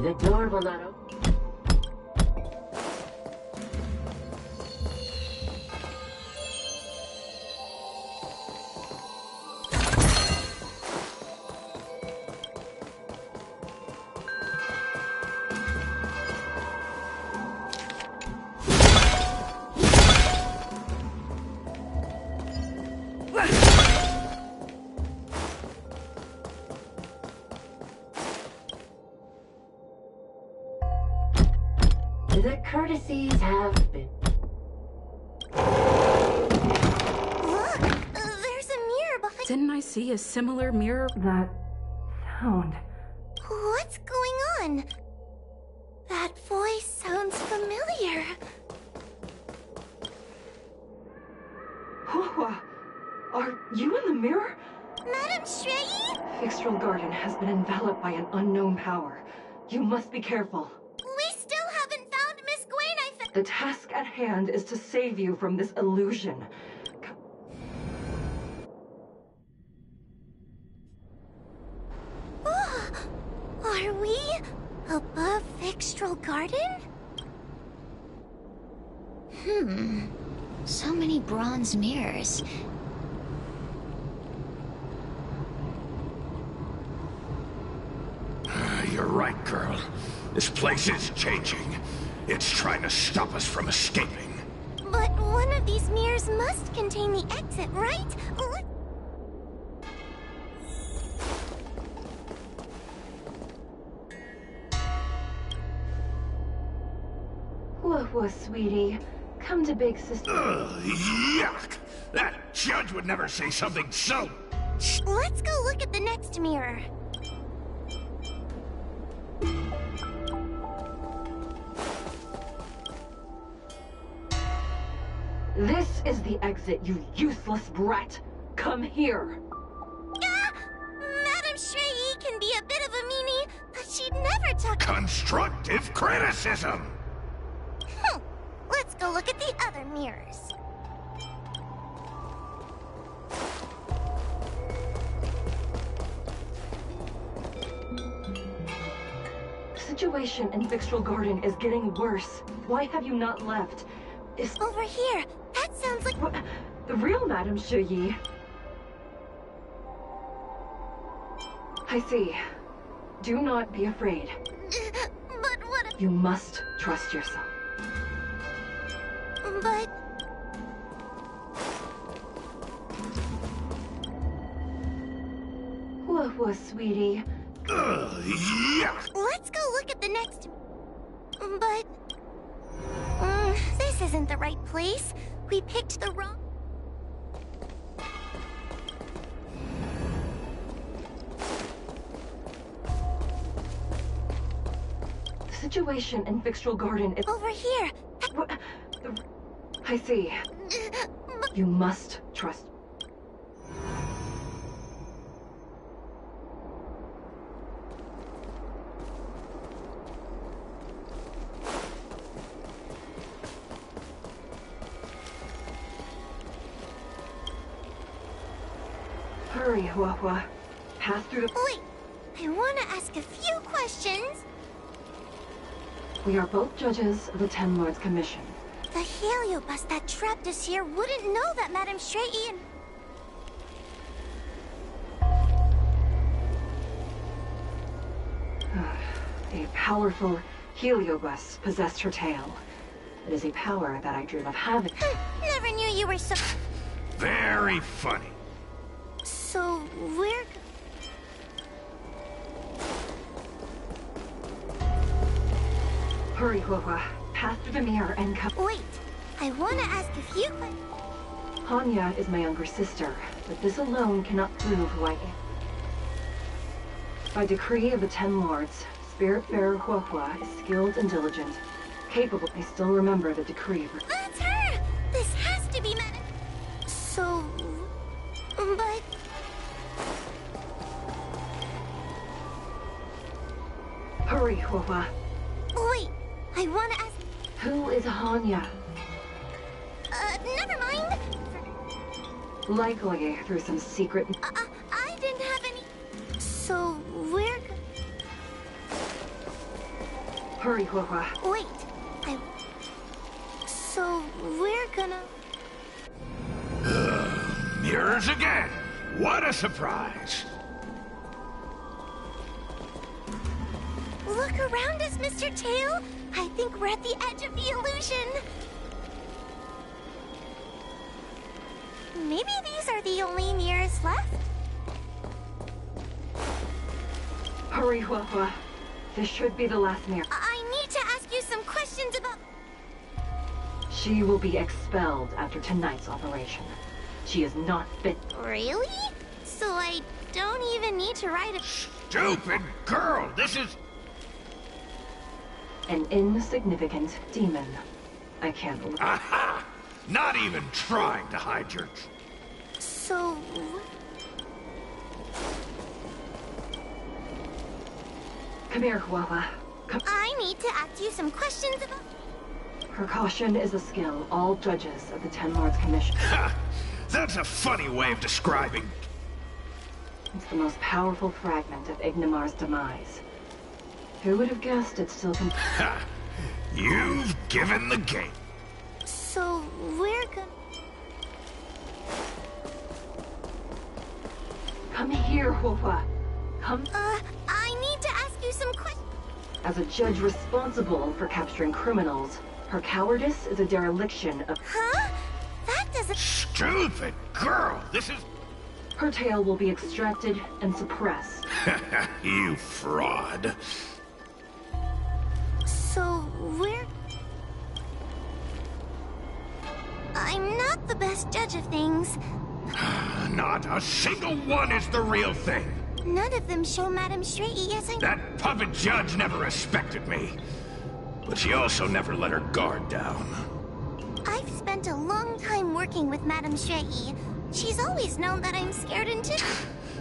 The door will not open. The courtesies have been... Look! There's a mirror behind... Didn't I see a similar mirror? That sound. What's going on? That voice sounds familiar. Hua, are you in the mirror? Madam Shrey? Fixtral Garden has been enveloped by an unknown power. You must be careful. We still haven't found Miss Guijntr. The task at hand is to save you from this illusion. Oh, are we above Fixtral Garden? So many bronze mirrors. You're right, girl. This place is changing. It's trying to stop us from escaping. But one of these mirrors must contain the exit, right? Whoa, sweetie. Come to Big Sister. Ugh, yuck! That judge would never say something so... Let's go look at the next mirror. This is the exit, you useless brat. Come here. Madam Shrey can be a bit of a meanie, but she'd never talk... Constructive criticism! Let's go look at the other mirrors. situation in Vixtral Garden is getting worse. Why have you not left? Is... Over here! That sounds like... What? The real Madame Shuyi? I see. Do not be afraid. But what if... You must trust yourself. But... Whoa, sweetie. Yeah. Let's go look at the next... But... this isn't the right place. We picked the wrong... The situation in Vixtral Garden is... Over here! What? I see. You must trust... Hurry, Huahua. Pass through the... Wait! I want to ask a few questions. We are both judges of the Ten Lords Commission. The heliobus that trapped us here wouldn't know that Madame Shuyi and... A powerful heliobus possessed her tail. It is a power that I dream of having. Never knew you were so... Very funny. So, we're... Hurry, Huahua. Pass through the mirror and come... Wait! I want to ask a few questions. Hanya is my younger sister, but this alone cannot prove who I am. By decree of the Ten Lords, Spiritfarer Huahua is skilled and diligent, capable. I still remember the decree. That's her! This has to be Madame... So... But... Hurry, Huahua. Wait! I want to ask... Who is Hanya? Never mind! Likely through some secret... I didn't have any... So, we're... Hurry, Huahua. Wait, So, we're gonna... Mirrors again! What a surprise! Look around us, Mr. Tail! I think we're at the edge of the illusion! Maybe these are the only mirrors left? Hurry, Huahua. This should be the last mirror. I need to ask you some questions about... She will be expelled after tonight's operation. She is not fit. Really? So I don't even need to write a... Stupid girl! This is... An insignificant demon. I can't believe... Aha! Not even trying to hide your... So... Come here, Huahua. Come... I need to ask you some questions about... Precaution is a skill all judges of the Ten Lords Commission. Ha! That's a funny way of describing... It's the most powerful fragment of Ignimar's demise. Who would have guessed it still can... Ha! You've given the game. So, we're gonna... Come here, Huahua. Come... I need to ask you some questions. As a judge responsible for capturing criminals, her cowardice is a dereliction of... Huh? That doesn't... Stupid girl! This is... Her tail will be extracted and suppressed. You fraud. So, we're... I'm not the best judge of things. Not a single one is the real thing. None of them show Madame Shuyi as I... That puppet judge never respected me. But she also never let her guard down. I've spent a long time working with Madame Shuyi. She's always known that I'm scared and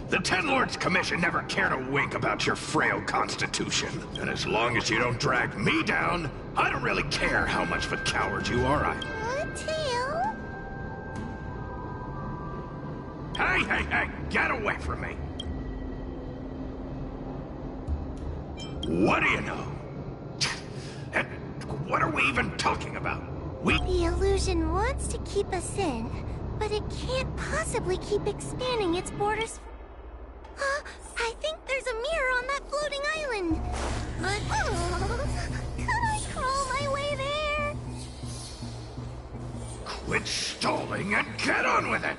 The Ten Lords Commission never cared a wink about your frail constitution. And as long as you don't drag me down, I don't really care how much of a coward you are. Tail? Hey, get away from me. What do you know? And what are we even talking about? The illusion wants to keep us in, but it can't possibly keep expanding its borders. I think there's a mirror on that floating island. But, could I crawl my way there? Quit stalling and get on with it!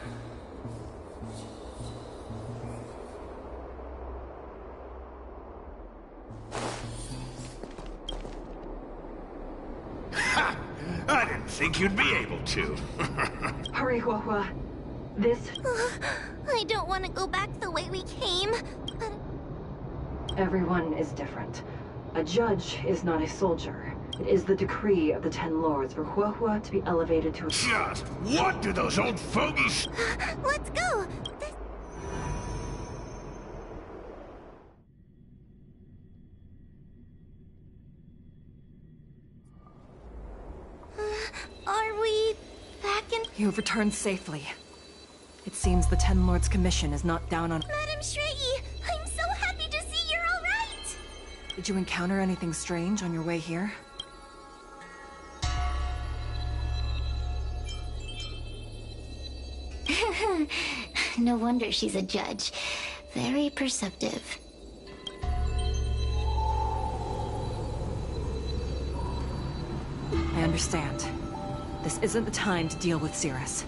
Ha! I didn't think you'd be able to. Hurry, Huahua. This... I don't want to go back the way we came. Everyone is different. A judge is not a soldier. It is the decree of the Ten Lords for Huahua to be elevated to a... Just what do those old fogies... Let's go! Are we back in... You have returned safely. It seems the Ten Lords' commission is not down on... Madam Shrey, I'm so happy to see you're all right! Did you encounter anything strange on your way here? No wonder she's a judge. Very perceptive. I understand. This isn't the time to deal with Cirrus.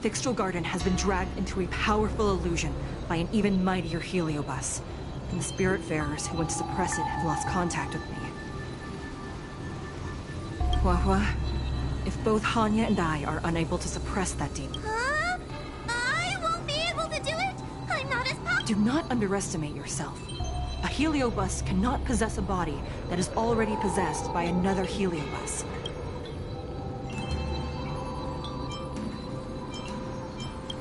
Fixtral Garden has been dragged into a powerful illusion by an even mightier heliobus, and the Spiritfarers who went to suppress it have lost contact with me. Huahua, if both Hanya and I are unable to suppress that demon... I won't be able to do it! I'm not as powerful... Do not underestimate yourself. A heliobus cannot possess a body that is already possessed by another heliobus.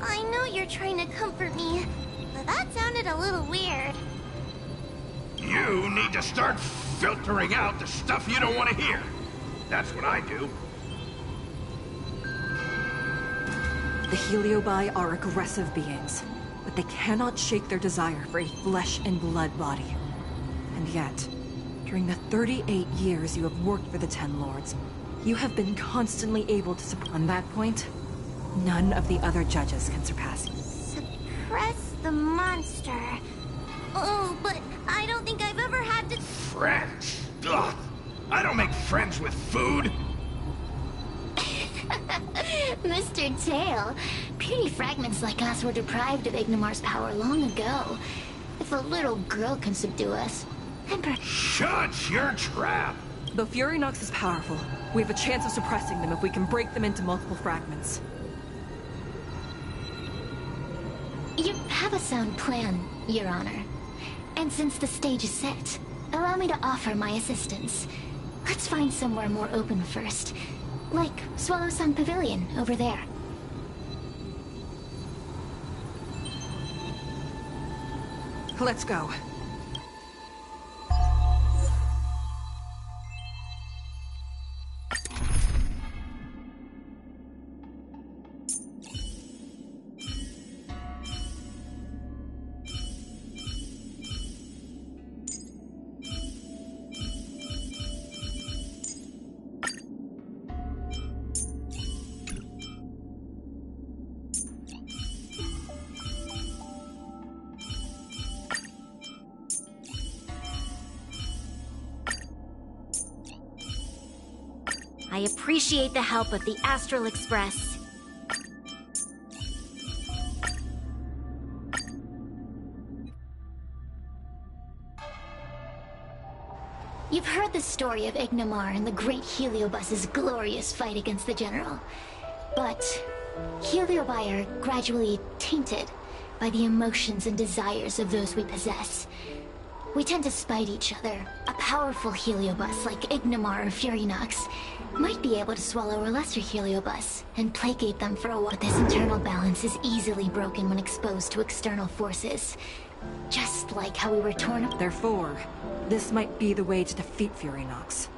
I know you're trying to comfort me, but that sounded a little weird. You need to start filtering out the stuff you don't want to hear. That's what I do. The Heliobi are aggressive beings, but they cannot shake their desire for a flesh and blood body. And yet, during the 38 years you have worked for the Ten Lords, you have been constantly able to support. On that point, none of the other judges can surpass you. Suppress the monster. Oh, but I don't think I've ever had to... Friends? Ugh. I don't make friends with food. Mr. Tail, puny fragments like us were deprived of Ignimar's power long ago. If a little girl can subdue us, then Shut your trap! Though Fury Nox is powerful, we have a chance of suppressing them if we can break them into multiple fragments. You have a sound plan, Your Honor. And since the stage is set, allow me to offer my assistance. Let's find somewhere more open first. Like Swallow Sun Pavilion, over there. Let's go. I appreciate the help of the Astral Express. You've heard the story of Ignimar and the great Heliobus's glorious fight against the General. But Heliobi are gradually tainted by the emotions and desires of those we possess. We tend to spite each other. A powerful Heliobus like Ignimar or Fury Nox might be able to swallow a lesser Heliobus and placate them for a while. But this internal balance is easily broken when exposed to external forces. Just like how we were torn up. Therefore, this might be the way to defeat Fury Nox.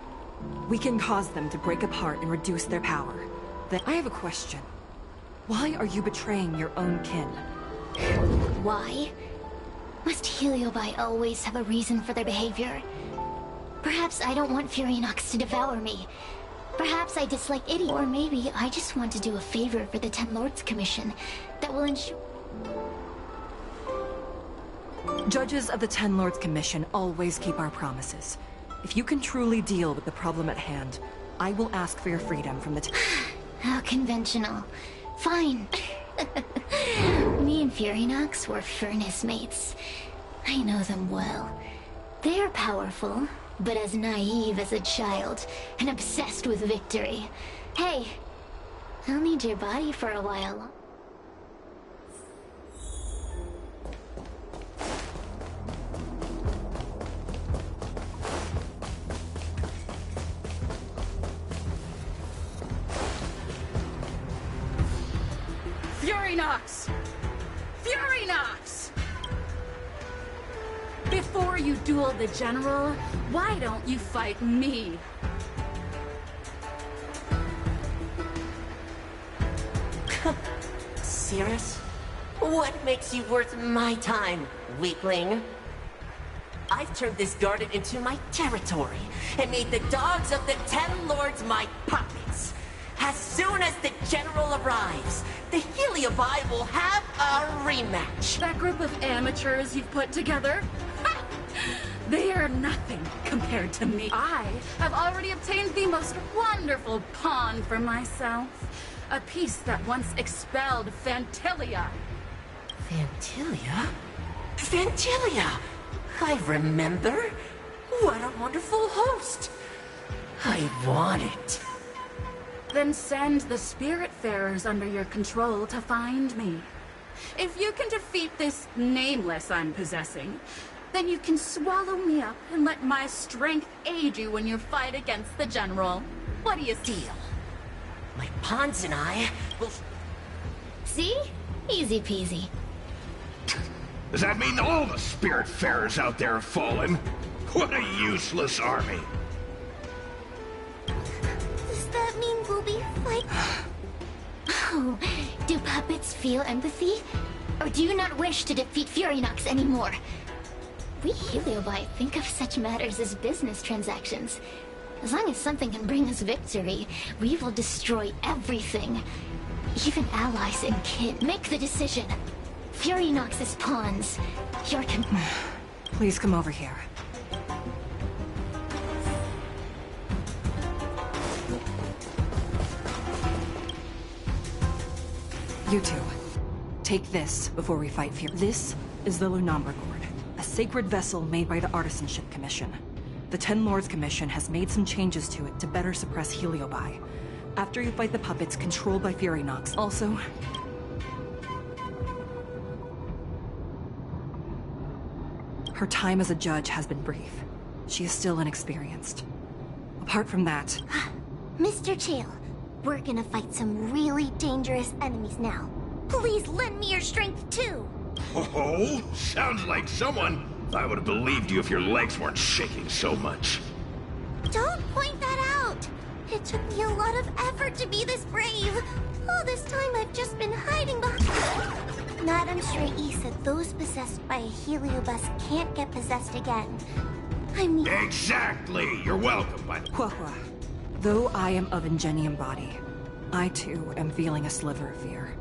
We can cause them to break apart and reduce their power. Then I have a question. Why are you betraying your own kin? Why? Must Heliobi always have a reason for their behavior? Perhaps I don't want Furinox to devour me. Perhaps I dislike idiot. Or maybe I just want to do a favor for the Ten Lords Commission that will ensure... Judges of the Ten Lords Commission always keep our promises. If you can truly deal with the problem at hand, I will ask for your freedom from the How conventional. Fine. Me and Furinox were furnace mates. I know them well. They're powerful, but as naive as a child, and obsessed with victory. Hey, I'll need your body for a while. Furinox! Furinox! Before you duel the General, why don't you fight me? Serious? What makes you worth my time, weakling? I've turned this garden into my territory, and made the dogs of the Ten Lords my puppets. As soon as the General arrives, the Heliobi will have a rematch. That group of amateurs you've put together? Ha! They are nothing compared to me. I have already obtained the most wonderful pawn for myself. A piece that once expelled Fantilia. Fantilia? Fantilia! I remember. What a wonderful host. I want it. Then send the Spiritfarers under your control to find me. If you can defeat this nameless I'm possessing, then you can swallow me up and let my strength aid you in your fight against the General. What do you feel? My pawns and I will... See? Easy peasy. Does that mean all the Spiritfarers out there have fallen? What a useless army. Does that mean we'll be fighting? Oh, do puppets feel empathy? Or do you not wish to defeat Furinox anymore? We Heliobi think of such matters as business transactions. As long as something can bring us victory, we will destroy everything. Even allies and kin. Make the decision. Furinox's pawns. Your Please come over here. You two, take this before we fight Fury. This is the Lunombra Gourd, a sacred vessel made by the Artisanship Commission. The Ten Lords Commission has made some changes to it to better suppress Heliobi. After you fight the puppets controlled by Furinox. Also, her time as a judge has been brief. She is still inexperienced. Apart from that... Mr. Chael, we're gonna fight some really dangerous enemies now. Please lend me your strength too! Oh, sounds like someone. I would have believed you if your legs weren't shaking so much. Don't point that out! It took me a lot of effort to be this brave. All this time I've just been hiding behind... Madame Shrey said those possessed by a Heliobus can't get possessed again. I mean... Exactly! You're welcome, by the way. Huahua. Though I am of Ingenium body, I too am feeling a sliver of fear.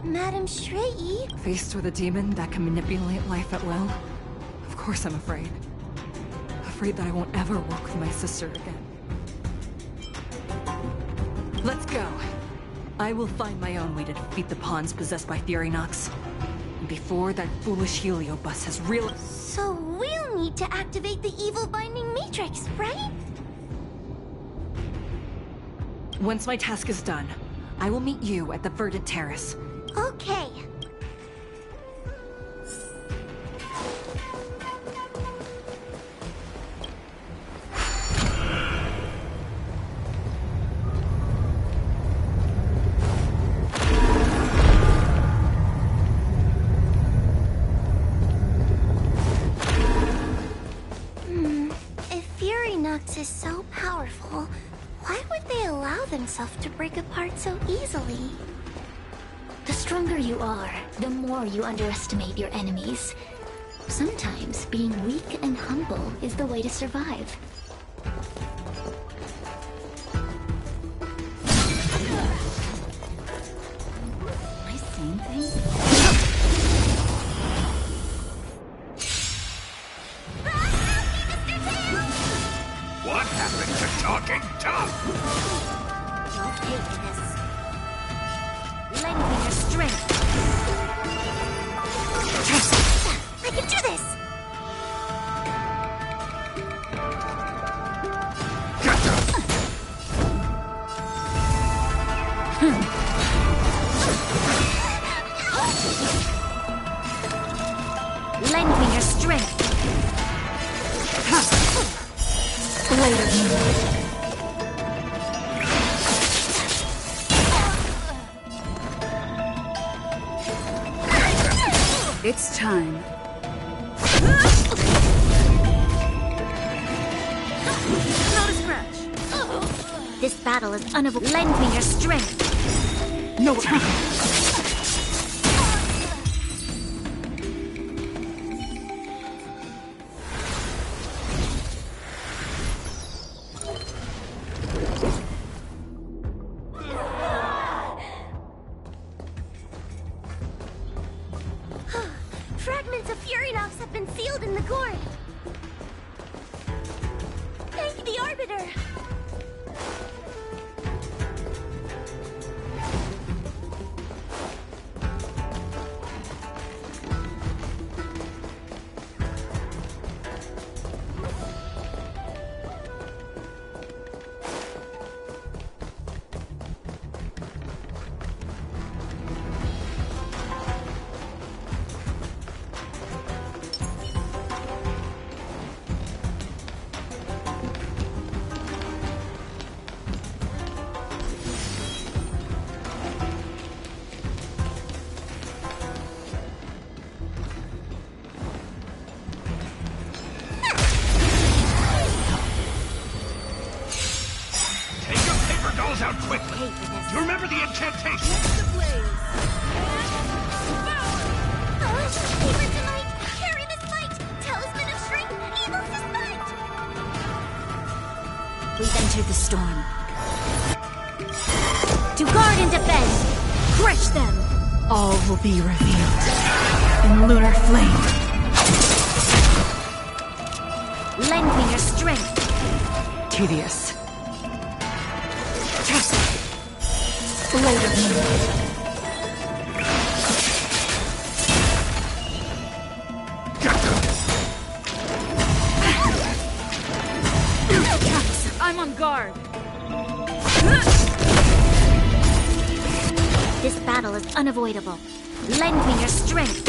Madame Shrey? Faced with a demon that can manipulate life at will, of course I'm afraid. Afraid that I won't ever work with my sister again. Let's go. I will find my own way to defeat the pawns possessed by Furinox. Before that foolish Heliobus has realized... So we'll need to activate the evil binding matrix, right? Once my task is done, I will meet you at the Verdant Terrace. Okay. If Furinox is so powerful, why would they allow themselves to break apart so easily? The stronger you are, the more you underestimate your enemies. Sometimes being weak and humble is the way to survive. Am I saying things? What happened to talking tough? You'll pay for this. Lend me your strength. I can do this! Lend me your strength. Later. It's time. Not a scratch. This battle is unavoidable. Lend me your strength. No time. Fragments of Furinox have been sealed in the gourd. Thank the Arbiter. Out quickly. You remember the incantation? Paper tonight! Carry this light! Talisman of strength! Evil despite! We've entered the storm. To guard and defend! Crush them! All will be revealed in lunar flame. Lend me your strength. Tedious. Later. I'm on guard. This battle is unavoidable. Lend me your strength.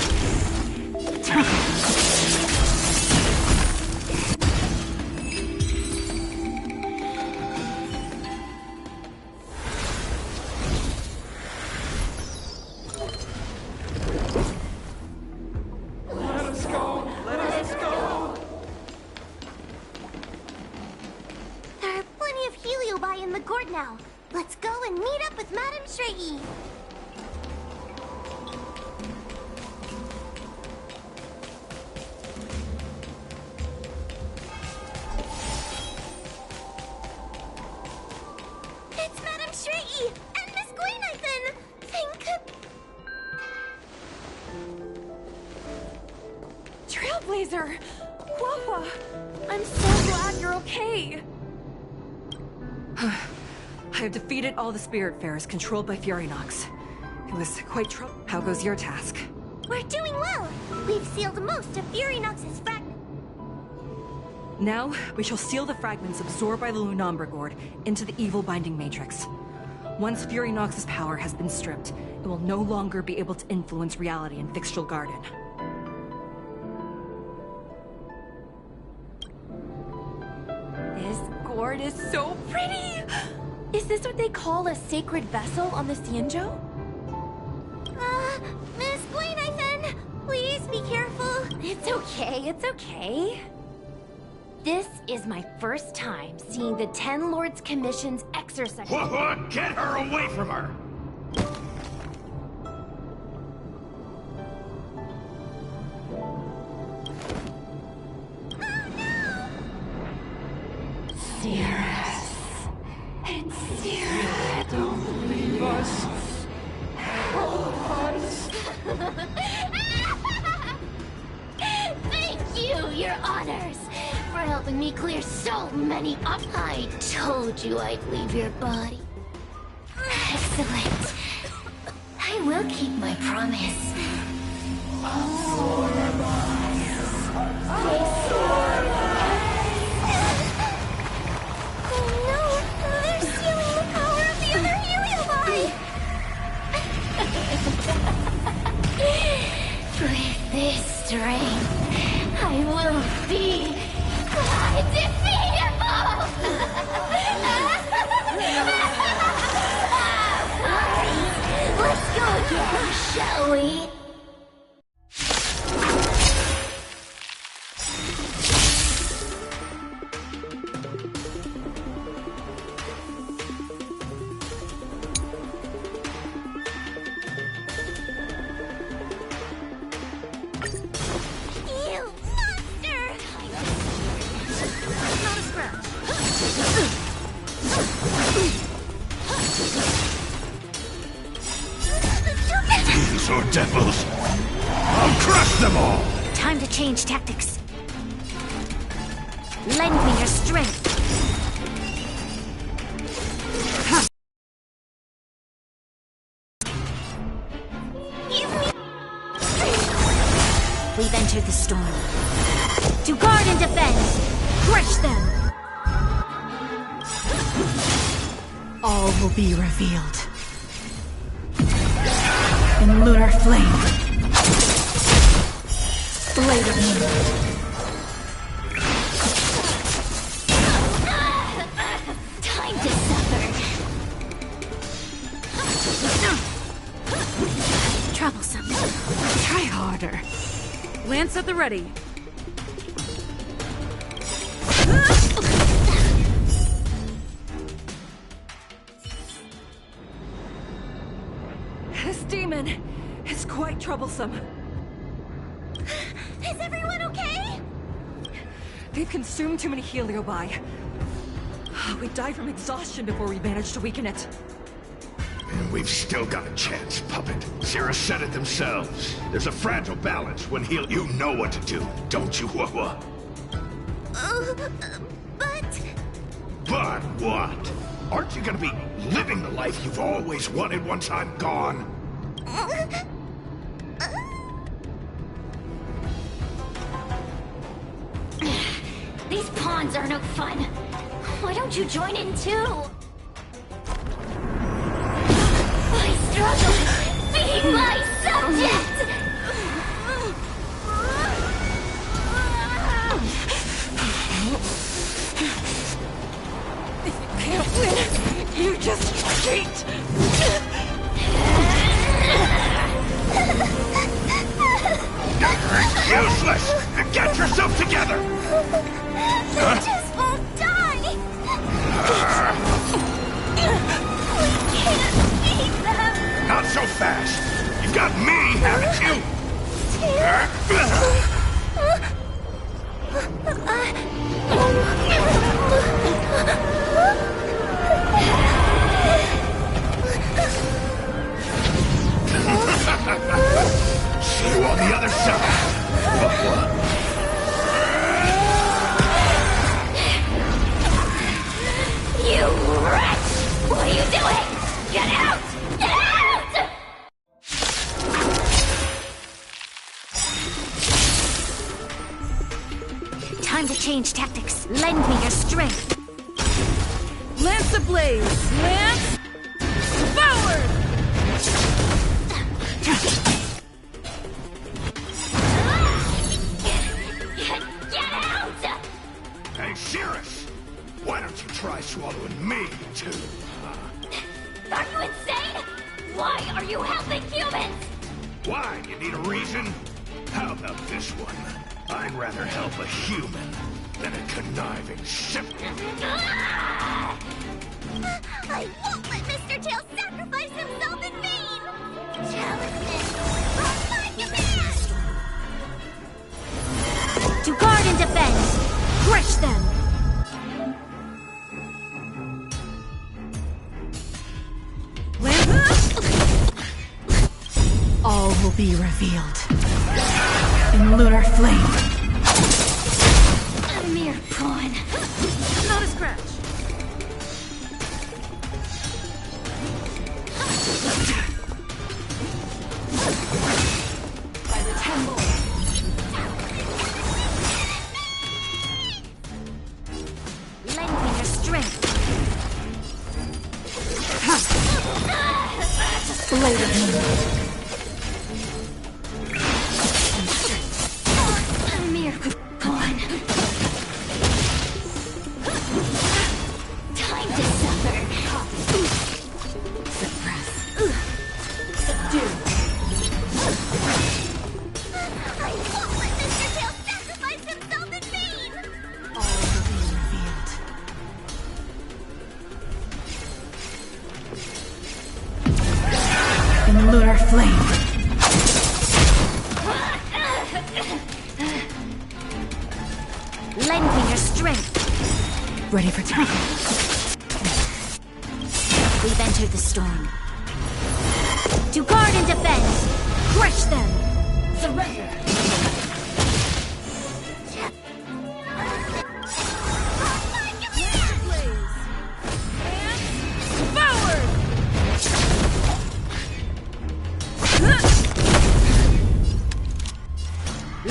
In the gourd now. Let's go and meet up with Madame Shrey. It's Madame Shrey and Miss Guijntr. Trailblazer! Wawa! I'm so glad you're okay! I have defeated all the Spiritfarers controlled by Furinox. It was quite How goes your task? We're doing well! We've sealed most of Furinox's fragments. Now, we shall seal the fragments absorbed by the Lunombre Gourd into the evil binding matrix. Once Furinox's power has been stripped, it will no longer be able to influence reality in Fixtral Garden. This gourd is so pretty! Is this what they call a sacred vessel on the Xianzhou? Miss Guijntr, please be careful. It's okay, it's okay. This is my first time seeing the Ten Lords Commission's exercise. What? Get her away from her! your honors for helping me clear so many up. I told you I'd leave your body. Excellent. I will keep my promise. Oh no! They're stealing the power of the other Heliobi! With this strength, I will be undefeatable! Let's go again, shall we? You monster! Not a scratch. These are devils! I'll crush them all! Time to change tactics. Lend me your strength. Give me strength. We've entered the storm. To guard and defend! Crush them! All will be revealed. In lunar flame. Blade of moon. Time to suffer. Troublesome. Try harder. Lance at the ready. This demon is quite troublesome. Is everyone okay? They've consumed too many Heliobi. We died from exhaustion before we managed to weaken it. And we've still got a chance, Puppet. Sarah said it themselves. There's a fragile balance when You know what to do, don't you, Wawa? But But what? Aren't you gonna be living the life you've always wanted once I'm gone? These pawns are no fun. Why don't you join in too? I struggle. Be my subject! If you can't win, you just cheat! Useless! Get yourself together! they just won't die! We can't beat them! Not so fast! You've got me, haven't you? See you on the other side! You wretch! What are you doing? Get out! Get out! Time to change tactics. Lend me your strength. Lance ablaze! Lance! Forward! Get out! Hey, Cirrus! Why don't you try swallowing me, too? Are you insane? Why are you helping humans? Why? You need a reason? How about this one? I'd rather help a human than a conniving simpleton. I won't let Mr. Tail sacrifice himself in vain! Chalice on my command! To guard and defend! Crush them! All will be revealed. In lunar flame. A mere pawn. Not a scratch. By the temple. Lend me your strength. Blade of me. A mere pawn. Time to suffer. Suppress. Subdue. I won't let Mr. Tail sacrifice himself in vain! All will be revealed. In lunar flame. Lend me your strength. Ready for time. We've entered the storm. To guard and defend! Crush them! Surrender.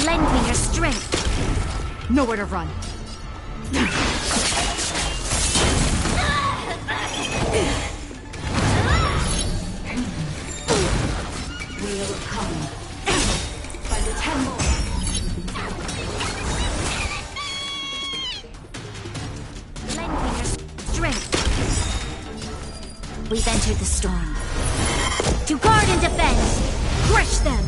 Lend me your strength. Nowhere to run. Will come. By the temple. Lend me your strength. We've entered the storm. To guard and defend! Crush them!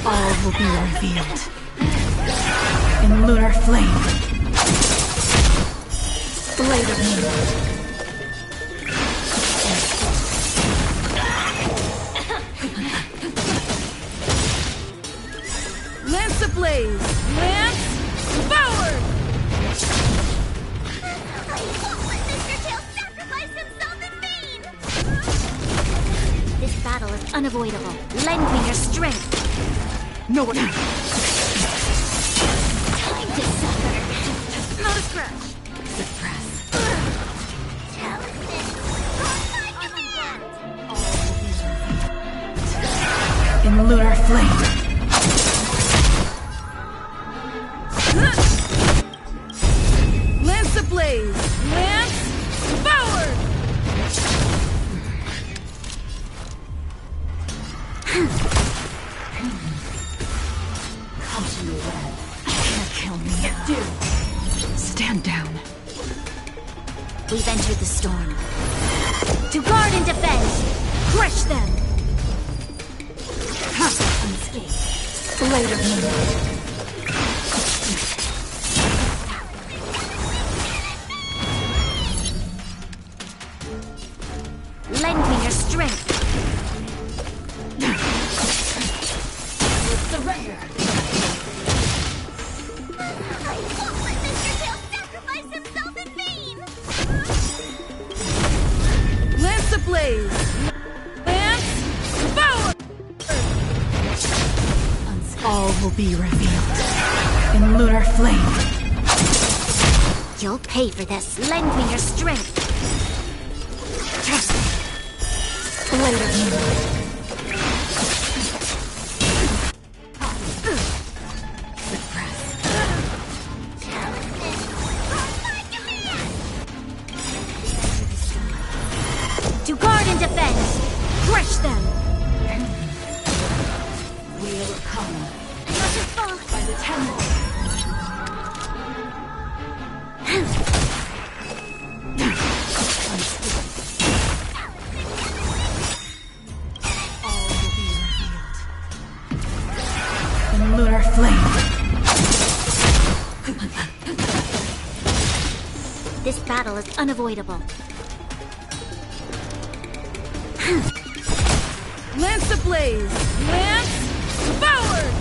All will be revealed. In lunar flame. Blade of me. Lance ablaze! Lance forward! I won't let Mr. Tail sacrifice himself in vain! This battle is unavoidable. Lend me your strength. Nowhere. Time to suffer. Not a scratch. Suppress. Talisman, on my command! In lunar flame. Lance ablaze! Lance forward! Come to your web. Can't kill me. Do. Stand down. We've entered the storm. To guard and defend! Crush them! Unscathed. Blade of me. Lend me your strength. Surrender. I won't let Mr. Tail sacrifice himself in vain! Lance ablaze! Lance forward! All will be revealed. In lunar flame. You'll pay for this. Lend me your strength. Blade of me. Suppress. Talisman, on my command! To guard and defend! Crush them! Will come. Not to fall! By the temple. All will be revealed. In lunar flame. This battle is unavoidable. Lance ablaze! Lance forward!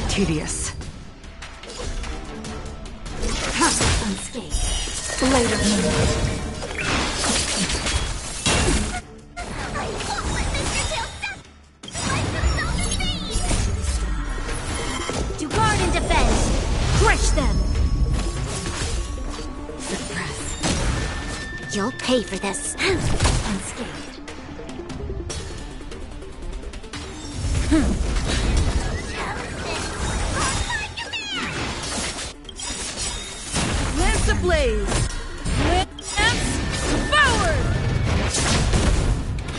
Tedious. Unscathed. Blade of me. I pay for this. Unscathed. Lance ablaze! Lance forward!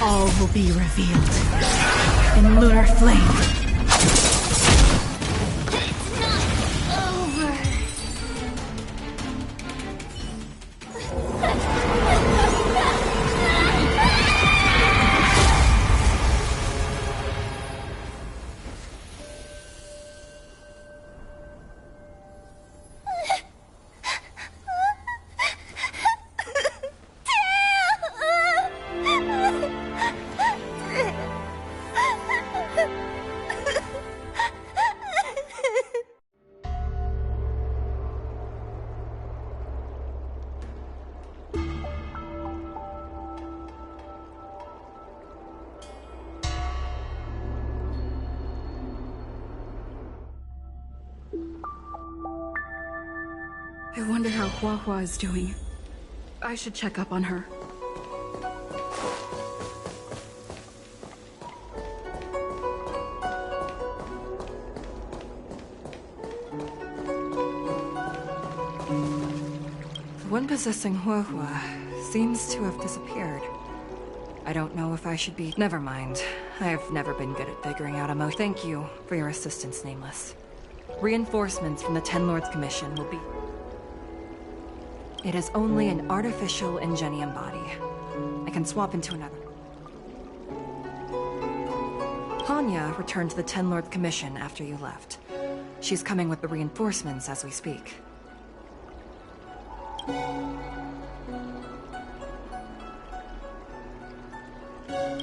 All will be revealed in lunar flame. I wonder how Hua Hua is doing. I should check up on her. The one possessing Hua Hua seems to have disappeared. I don't know if I should be... Never mind. I've never been good at figuring out emotion. Thank you for your assistance, Nameless. Reinforcements from the Ten Lords Commission will be... It is only an artificial Ingenium body. I can swap into another. Hanya returned to the Ten Lords Commission after you left. She's coming with the reinforcements as we speak.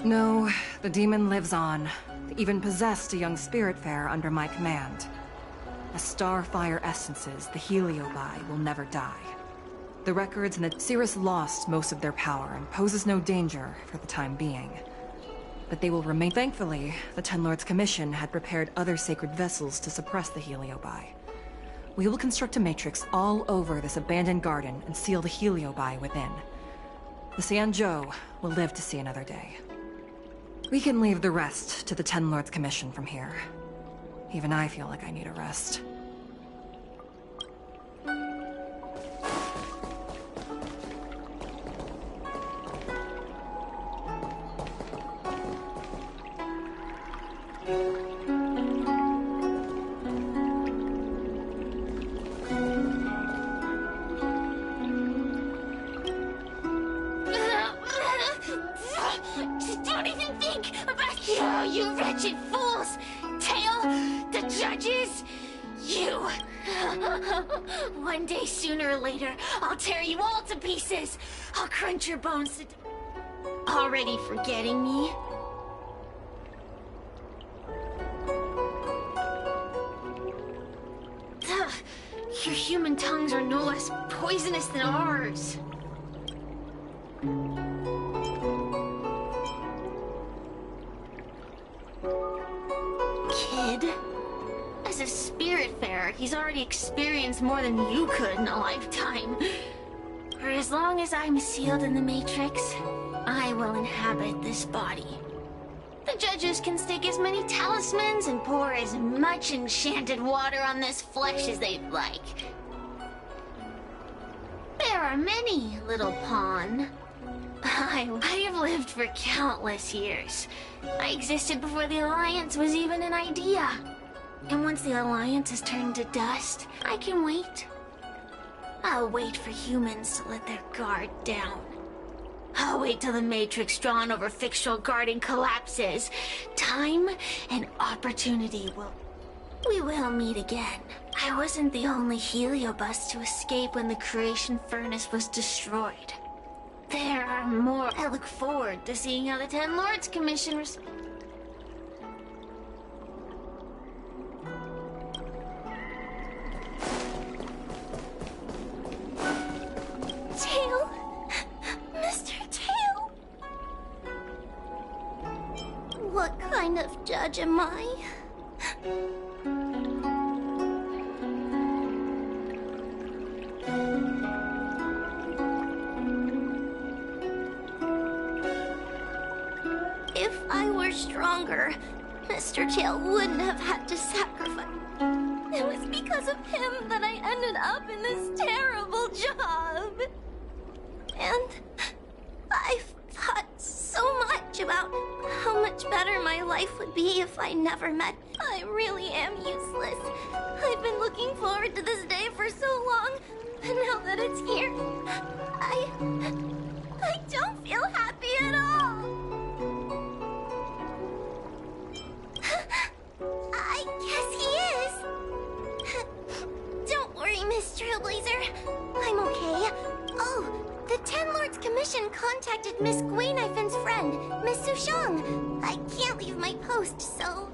No, the demon lives on. They even possessed a young spiritfarer under my command. As starfire essences, the Heliobi will never die. The records in the Cirrus lost most of their power and poses no danger for the time being. But they will remain. Thankfully, the Ten Lords Commission had prepared other sacred vessels to suppress the Heliobi. We will construct a matrix all over this abandoned garden and seal the Heliobi within. The Xianzhou will live to see another day. We can leave the rest to the Ten Lords Commission from here. Even I feel like I need a rest. Don't even think about you wretched fools! Tail, the judges, you! One day sooner or later, I'll tear you all to pieces! I'll crunch your bones to... Already forgetting me? Your human tongues are no less poisonous than ours. Kid? As a spiritfarer, he's already experienced more than you could in a lifetime. For as long as I'm sealed in the Matrix, I will inhabit this body. The judges can stake as many talismans and pour as much enchanted water on this flesh as they'd like. There are many, little pawn. I have lived for countless years. I existed before the Alliance was even an idea. And once the Alliance has turned to dust, I can wait. I'll wait for humans to let their guard down. I'll wait till the Matrix drawn over Fictional Garden collapses. Time and opportunity will... We will meet again. I wasn't the only Heliobus to escape when the creation furnace was destroyed. There are more. I look forward to seeing how the Ten Lords Commission Tail! Mr. Tail! What kind of judge am I? If I were stronger, Mr. Tail wouldn't have had to sacrifice. It was because of him that I ended up in this terrible job. And I've thought so much about how much better my life would be if I never met. I really am useless. I've been looking forward to this day for so long, and now that it's here, I don't feel happy at all. I guess he is. Don't worry, Miss Trailblazer. I'm okay. Oh, the Ten Lords Commission contacted Miss Guijntr's friend, Miss Sushang. I can't leave my post, so...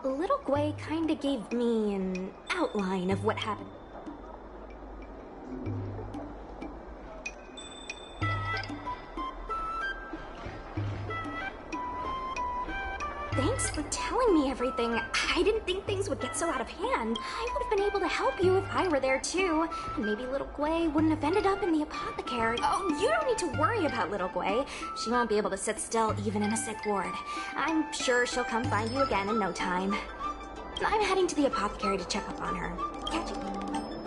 Little Guay kinda gave me an outline of what happened. Thanks for telling me everything. I didn't think things would get so out of hand. I would have been able to help you if I were there too. And maybe Little Guay wouldn't have ended up in the apothecary. Oh, you don't need to worry about Little Guay. She won't be able to sit still even in a sick ward. I'm sure she'll come find you again in no time. I'm heading to the apothecary to check up on her. Catch you.